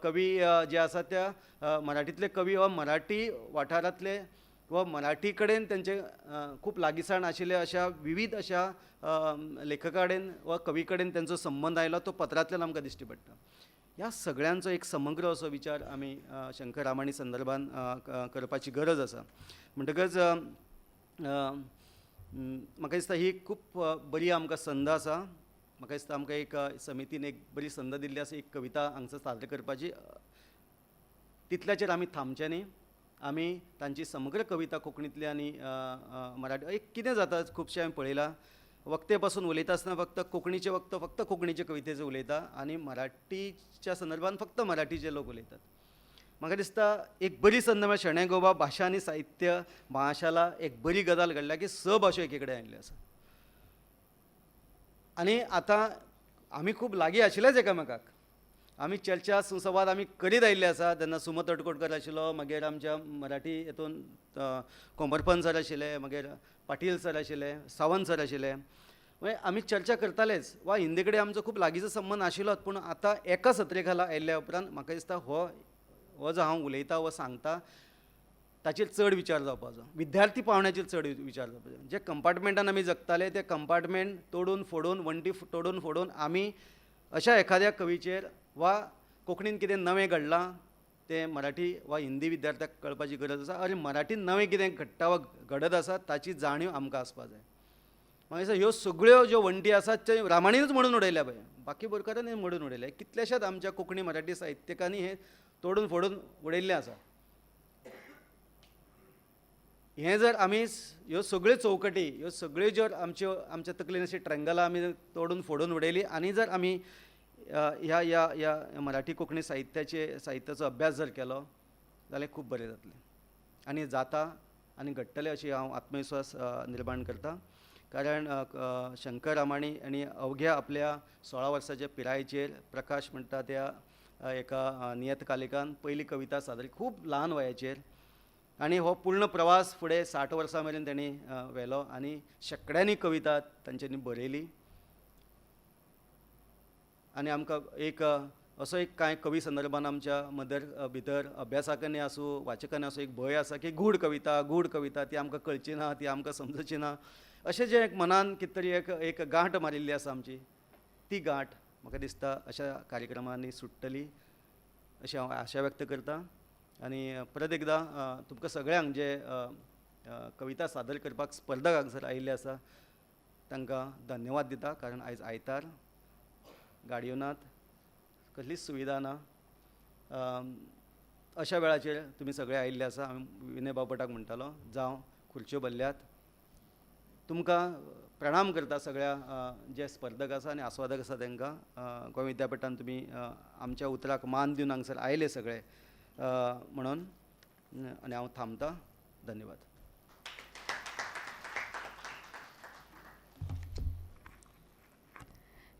कवी जे आसात त्या मराठींतले कवी वा मराठी वाठारांतले वा मराठी कडेन तेंचे खूब लागींसाण आशिल्ले अशा विविध अशा लेखका कडेन वा कवी कडेन तेंचो संबंद आयलो. तो पत्रांतल्यान आमकां दिश्टी पडटा. ह्या सगळ्यांचो एक समग्र असो विचार आमी शंकर रामाणी संदर्भान करपाची गरज आसा. म्हणटकच म्हाका दिसता ही खूब बरी आमकां संद आसा. म्हाका दिसता आमकां एक समितीन एक बरी संद दिल्ली आसा एक कविता हांगसर सादर करपाची. तितल्याचेर आमी थांबचे न्ही. आमी तांची समग्र कविता कोंकणींतली आनी मराठी एक कितें जाता खुबशें हांवें पळयलां वक्ते पासून उलयता आसतना फक्त कोंकणीचे कवितेचे उलयता आनी मराठीच्या संदर्भान फक्त मराठीचे लोक उलयतात. म्हाका दिसता एक बरी संद म्हळ्यार शेणें गोबा भाशा आनी साहित्य महाशाला एक बरी गजाल घडल्या की भाशो एके कडेन आयिल्ल्यो आसा. आनी आतां आमी खूब लागीं आशिल्लेच एकामेकाक. आमी चर्चा सुसंवाद आमी करीत आयिल्ले आसा. जेन्ना सुमत तटकोडकर आशिल्लो, मागीर आमच्या मराठी हितून कोमरपंत सर आशिल्ले, मागीर पाटील सर आशिल्ले, सावंत सर आशिल्ले. म्हणजे आमी चर्चा करतालेच वा हिंदी कडेन आमचो खूब लागींचो संबंद आशिल्लोच. पूण आतां एका सत्रे खाला आयिल्ल्या उपरांत म्हाका दिसता हो जो हांव उलयतां वा सांगता ताचेर चड विचार जावपाचो. विद्यार्थी पावण्याचेर चड विचार जावपाचो. जे कंपार्टमेंटान आमी जगताले ते कंपार्टमेंट तोडून फोडून वण्टी तोडून फोडून आमी अशा एखाद्या कवीचेर वा कोंकणीन कितें नवें घडलां ते मराठी वा हिंदी विद्यार्थ्याक कळपाची गरज आसा अरे मराठीन नवें कितें घडटा वा घडत आसा ताची जाणीव आमकां आसपा जाय. म्हाका दिसता ह्यो सगळ्यो ज्यो वण्टी आसात त्यो रामायणूच म्हणून उडयल्या पळय, बाकी बोरकारांनी म्हणून उडयल्या. कितल्याशाच आमच्या कोंकणी मराठी साहित्यिकांनी हें तोडून फोडून उडयल्लें आसा. हें जर आमी ह्यो सगळ्यो चौकटी ह्यो सगळ्यो जर आमच्या तकलेन अशी ट्रँगलां आमी तोडून फोडून उडयली आनी जर आमी ह्या ह्या ह्या मराठी कोंकणी साहित्याचो अभ्यास जर केलो जाल्यार खूब बरें जातलें आनी जाता आनी घडटलें अशी हांव आत्मविश्वास निर्माण करतां. कारण शंकर रामाणी आनी अवघ्या आपल्या 16 वर्साच्या पिरायेचेर प्रकाश म्हणटा त्या एका नियतकालिकान पयली कविता सादर खूब ल्हान वयाचेर आनी हो पूर्ण प्रवास फुडें 60 वर्सां मेरेन तांणी व्हेलो आनी शेकड्यांनी कविता तांच्यांनी बरयली. आनी आमकां एक असो एक कांय कवी संदर्भान आमच्या भितर अभ्यासाकांनी आसूं वाचकांनी आसूं एक भंय आसा की गूढ कविता ती आमकां कळची ना, ती आमकां समजची ना, अशें जें एक मनान कितें तरी एक गांठ मारिल्ली आसा आमची, ती गांठ म्हाका दिसता अशा कार्यक्रमांनी सुट्टली अशी हांव आशा व्यक्त करतां. आनी परत एकदां तुमकां सगळ्यांक जे कविता सादर करपाक स्पर्धक हांगसर आयिल्ले आसा तांकां धन्यवाद दिता. कारण आयज आयतार, गाडयो नात, कसलीच सुविधा ना, अशा वेळाचेर तुमी सगळे आयिल्ले आसा. हांवें विनय बापटाक म्हणटालो जावं खुर्च्यो भरल्यात. तुमकां प्रणाम करता सगळ्या जे स्पर्धक आसा आनी आस्वादक आसा तांकां. गोंय विद्यापीठान तुमी आमच्या उतराक मान दिवन हांगसर आयले सगळे म्हणून आनी हांव थांबतां. धन्यवाद.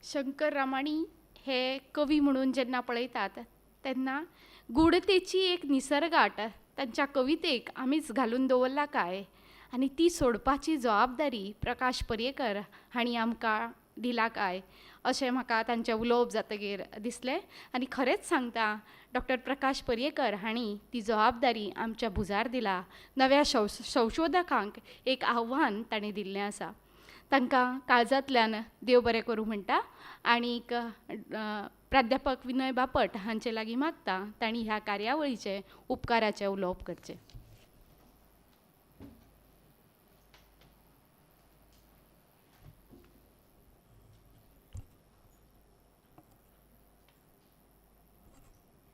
शंकर रामाणी हे कवी म्हणून जेन्ना पळयतात तेन्ना गूढतेची एक निसर्गाट तांच्या कवितेक आमीच घालून दवरला काय आनी ती सोडपाची जबाबदारी प्रकाश पर्येकर हांणी आमकां दिला काय अशें म्हाका तांचें उलोवप जातकीर दिसलें. आनी खरेंच सांगता डॉक्टर प्रकाश पर्येकर हांणी ती जबाबदारी आमच्या भुजार दिला. नव्या संशोधकांक एक आव्हान ताणें दिल्लें आसा. तांकां काळजांतल्यान देव बरें करूं म्हणटा आनीक प्राध्यापक विनय बापट हांचे लागीं मागता तांणी ह्या कार्यावळीचे उपकाराचें उलोवप करचें.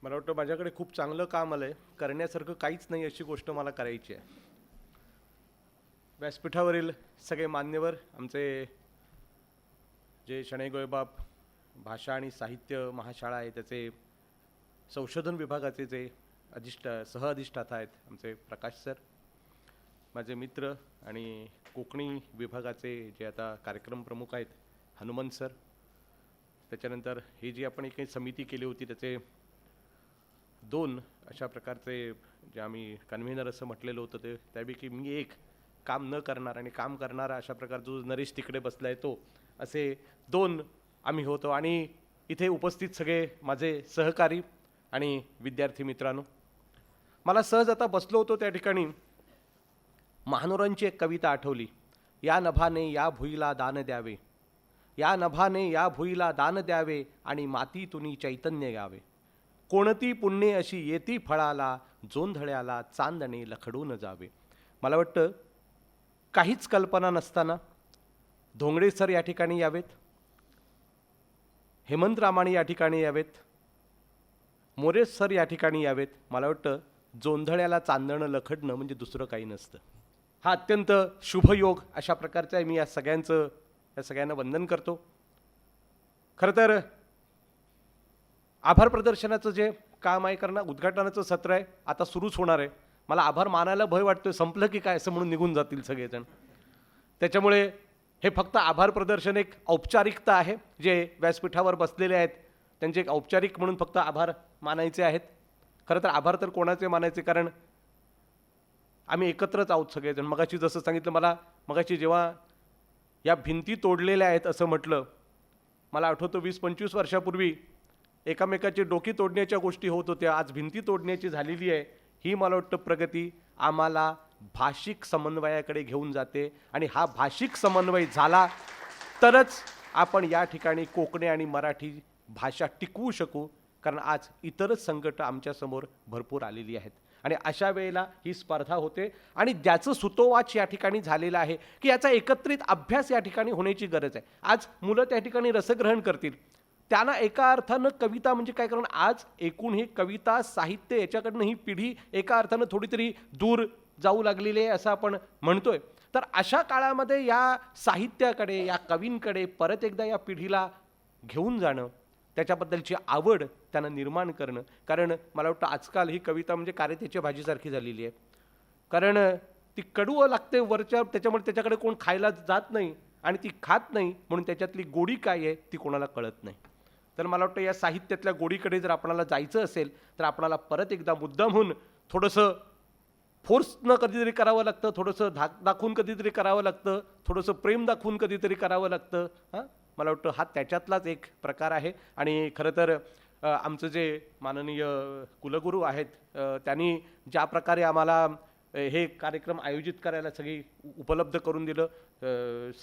मला वाटतं माझ्याकडे खूप चांगलं काम आलं आहे, करण्यासारखं काहीच नाही अशी गोष्ट मला करायची आहे. व्यासपीठावरील सगळे मान्यवर, आमचे जे शणै गोयबाब भाषा आणि साहित्य महाशाळा आहे त्याचे संशोधन विभागाचे जे सहअधिष्ठाता आहेत आमचे प्रकाश सर, माझे मित्र आणि कोकणी विभागाचे जे आता कार्यक्रम प्रमुख आहेत हनुमंत सर, त्याच्यानंतर ही जी आपण एक समिती केली होती त्याचे 2 अशा प्रकारचे जे आम्ही कन्व्हेनर असं म्हटलेलं होतं ते त्यापैकी मी एक काम न करणार आणि काम करणारा अशा प्रकारचा जो नरेश तिकडे बसला आहे तो, असे 2 आम्ही होतो. आणि इथे उपस्थित सगळे माझे सहकारी आणि विद्यार्थी मित्रांनो, मला सहज आता बसलो होतो त्या ठिकाणी महानोरांची एक कविता आठवली. या नभाने या भुईला दान द्यावे, या नभाने या भुईला दान द्यावे आणि मातीतुनी चैतन्य यावे. कोणती पुण्ये अशी येती फळाला, जोंधळ्याला चांदणे लखडून जावे. मला वाटतं काहीच कल्पना नसताना धोंगडे सर या ठिकाणी यावेत, हेमंत रामाणी या ठिकाणी यावेत, मोरे सर या ठिकाणी यावेत. मला वाटतं जोंधळ्याला चांदणं लखडणं म्हणजे दुसरं काही नसतं. हा अत्यंत शुभयोग अशा प्रकारचा आहे. मी या सगळ्यांना वंदन करतो. खरं तर आभार प्रदर्शनाचं जे काम आहे, कारण उद्घाटनाचं सत्र आहे आता सुरूच होणार आहे. मला आभार मानायला भय वाटतोय, संपलं की काय असं म्हणून निघून जातील सगळेजण. त्याच्यामुळे हे फक्त आभार प्रदर्शन एक औपचारिकता आहे. जे व्यासपीठावर बसलेले आहेत त्यांचे एक औपचारिक म्हणून फक्त आभार मानायचे आहेत. खरं तर आभार तर कोणाचे मानायचे, कारण आम्ही एकत्रच आहोत सगळेजण. मगाशी जसं सांगितलं, मला मगाशी जेव्हा या भिंती तोडलेल्या आहेत असं म्हटलं, मला आठवतं 20-25 वर्षापूर्वी एकामेकाची डोकी तोडण्याच्या गोष्टी होत होत्या, आज भिंती तोडण्याची झालेली आहे. ही मला वाटतं प्रगती आम्हाला भाषिक समन्वयाकडे घेऊन जाते आणि हा भाषिक समन्वय झाला तरच आपण या ठिकाणी कोकणी आणि मराठी भाषा टिकवू शकू. कारण आज इतरच संकट आमच्यासमोर भरपूर आलेली आहेत आणि अशा वेळेला ही स्पर्धा होते आणि ज्याचं सुतोवाच या ठिकाणी झालेलं आहे की याचा एकत्रित अभ्यास या ठिकाणी होण्याची गरज आहे. आज मुलं त्या ठिकाणी रसग्रहण करतील, त्यांना एका अर्थानं कविता म्हणजे काय, कारण आज एकूण ही कविता साहित्य याच्याकडनं ही पिढी एका अर्थानं थोडी तरी दूर जाऊ लागलेली आहे असं आपण म्हणतोय. तर अशा काळामध्ये या साहित्याकडे, या कवींकडे परत एकदा या पिढीला घेऊन जाणं, त्याच्याबद्दलची आवड त्यांना निर्माण करणं. कारण मला वाटतं आजकाल ही कविता म्हणजे कार्यतेच्या भाजीसारखी झालेली आहे. कारण ती कडू लागते वरच्या, त्याच्यामुळे त्याच्याकडे कोण खायला जात नाही आणि ती खात नाही, म्हणून त्याच्यातली गोडी काय आहे ती कोणाला कळत नाही. तर मला वाटतं या साहित्यातल्या गोडीकडे जर आपणाला जायचं असेल तर आपणाला परत एकदा मुद्दामहून थोडंसं फोर्सनं कधीतरी करावं लागतं, थोडंसं धाक दाखवून कधीतरी करावं लागतं, थोडंसं प्रेम दाखवून कधीतरी करावं लागतं. मला वाटतं हा त्याच्यातलाच एक प्रकार आहे. आणि खरं तर आमचं जे माननीय कुलगुरू आहेत त्यांनी ज्या प्रकारे आम्हाला हे कार्यक्रम आयोजित करायला सगळी उपलब्ध करून दिलं,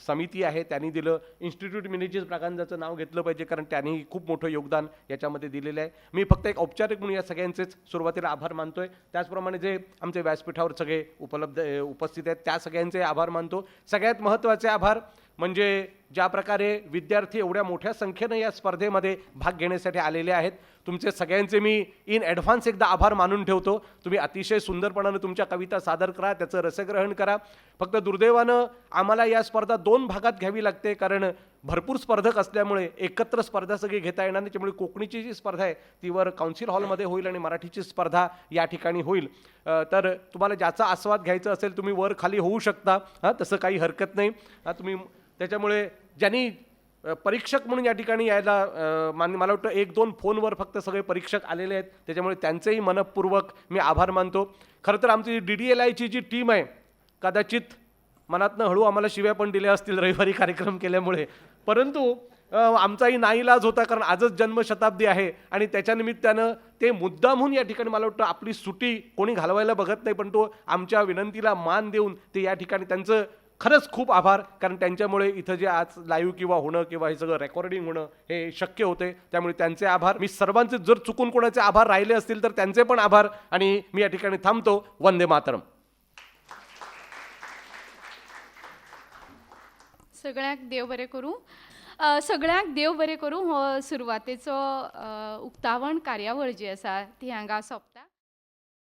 समिती आहे त्यांनी दिलं, इन्स्टिट्यूट मिनेजेस प्रागांजाचं नाव घेतलं पाहिजे कारण त्यांनी खूप मोठं योगदान याच्यामध्ये दिलेलं आहे. मी फक्त एक औपचारिक म्हणून या सगळ्यांचेच सुरुवातीला आभार मानतोय. त्याचप्रमाणे जे आमचे व्यासपीठावर सगळे उपस्थित आहेत त्या सगळ्यांचे आभार मानतो. सगळ्यात महत्त्वाचे आभार म्हणजे ज्या प्रकारे विद्यार्थी एवढ्या मोठ्या संख्येनं या स्पर्धेमध्ये भाग घेण्यासाठी आलेले आहेत, तुमचे सगळ्यांचे मी इन ॲडव्हान्स एकदा आभार मानून ठेवतो. तुम्ही अतिशय सुंदरपणानं तुमच्या कविता सादर करा, त्याचं रसग्रहण करा. फक्त दुर्दैवानं आम्हाला या स्पर्धा 2 भागात घ्यावी लागते कारण भरपूर स्पर्धक असल्यामुळे एकत्र स्पर्धा सगळी घेता येणार नाही. त्यामुळे कोकणीची जी स्पर्धा आहे ती वर काउन्सिल हॉलमध्ये होईल आणि मराठीची स्पर्धा या ठिकाणी होईल. तर तुम्हाला ज्याचा आस्वाद घ्यायचा असेल तुम्ही वर खाली होऊ शकता, तसं काही हरकत नाही. तुम्ही त्याच्यामुळे ज्यांनी परीक्षक म्हणून या ठिकाणी यायला मला वाटतं 1-2 फोनवर फक्त सगळे परीक्षक आलेले आहेत, त्याच्यामुळे त्यांचेही मनपूर्वक मी आभार मानतो. खरं तर आमची DDLIची जी टीम आहे कदाचित मनातनं हळू आम्हाला शिव्या पण दिल्या असतील रविवारी कार्यक्रम केल्यामुळे, परंतु आमचाही नाईलाज होता कारण आजच जन्मशताब्दी आहे आणि त्याच्या निमित्तानं ते मुद्दामहून या ठिकाणी मला वाटतं आपली सुटी कोणी घालवायला बघत नाही, पण तो आमच्या विनंतीला मान देऊन ते या ठिकाणी त्यांचं खरंच खूप आभार. कारण त्यांच्यामुळे इथं जे आज लाईव्ह किंवा होणं किंवा हे सगळं रेकॉर्डिंग होणं हे शक्य होते, त्यामुळे त्यांचे आभार. मी सर्वांचे जर चुकून कोणाचे आभार राहिले असतील तर त्यांचे पण आभार आणि मी या ठिकाणी थांबतो. वंदे मातरम. सगळ्याक देव बरें करूं. सगळ्यांक देव बरें करूं. हो सुरवातेचो उक्तावण कार्यावळ जी आसा ती हांगा सोंपता.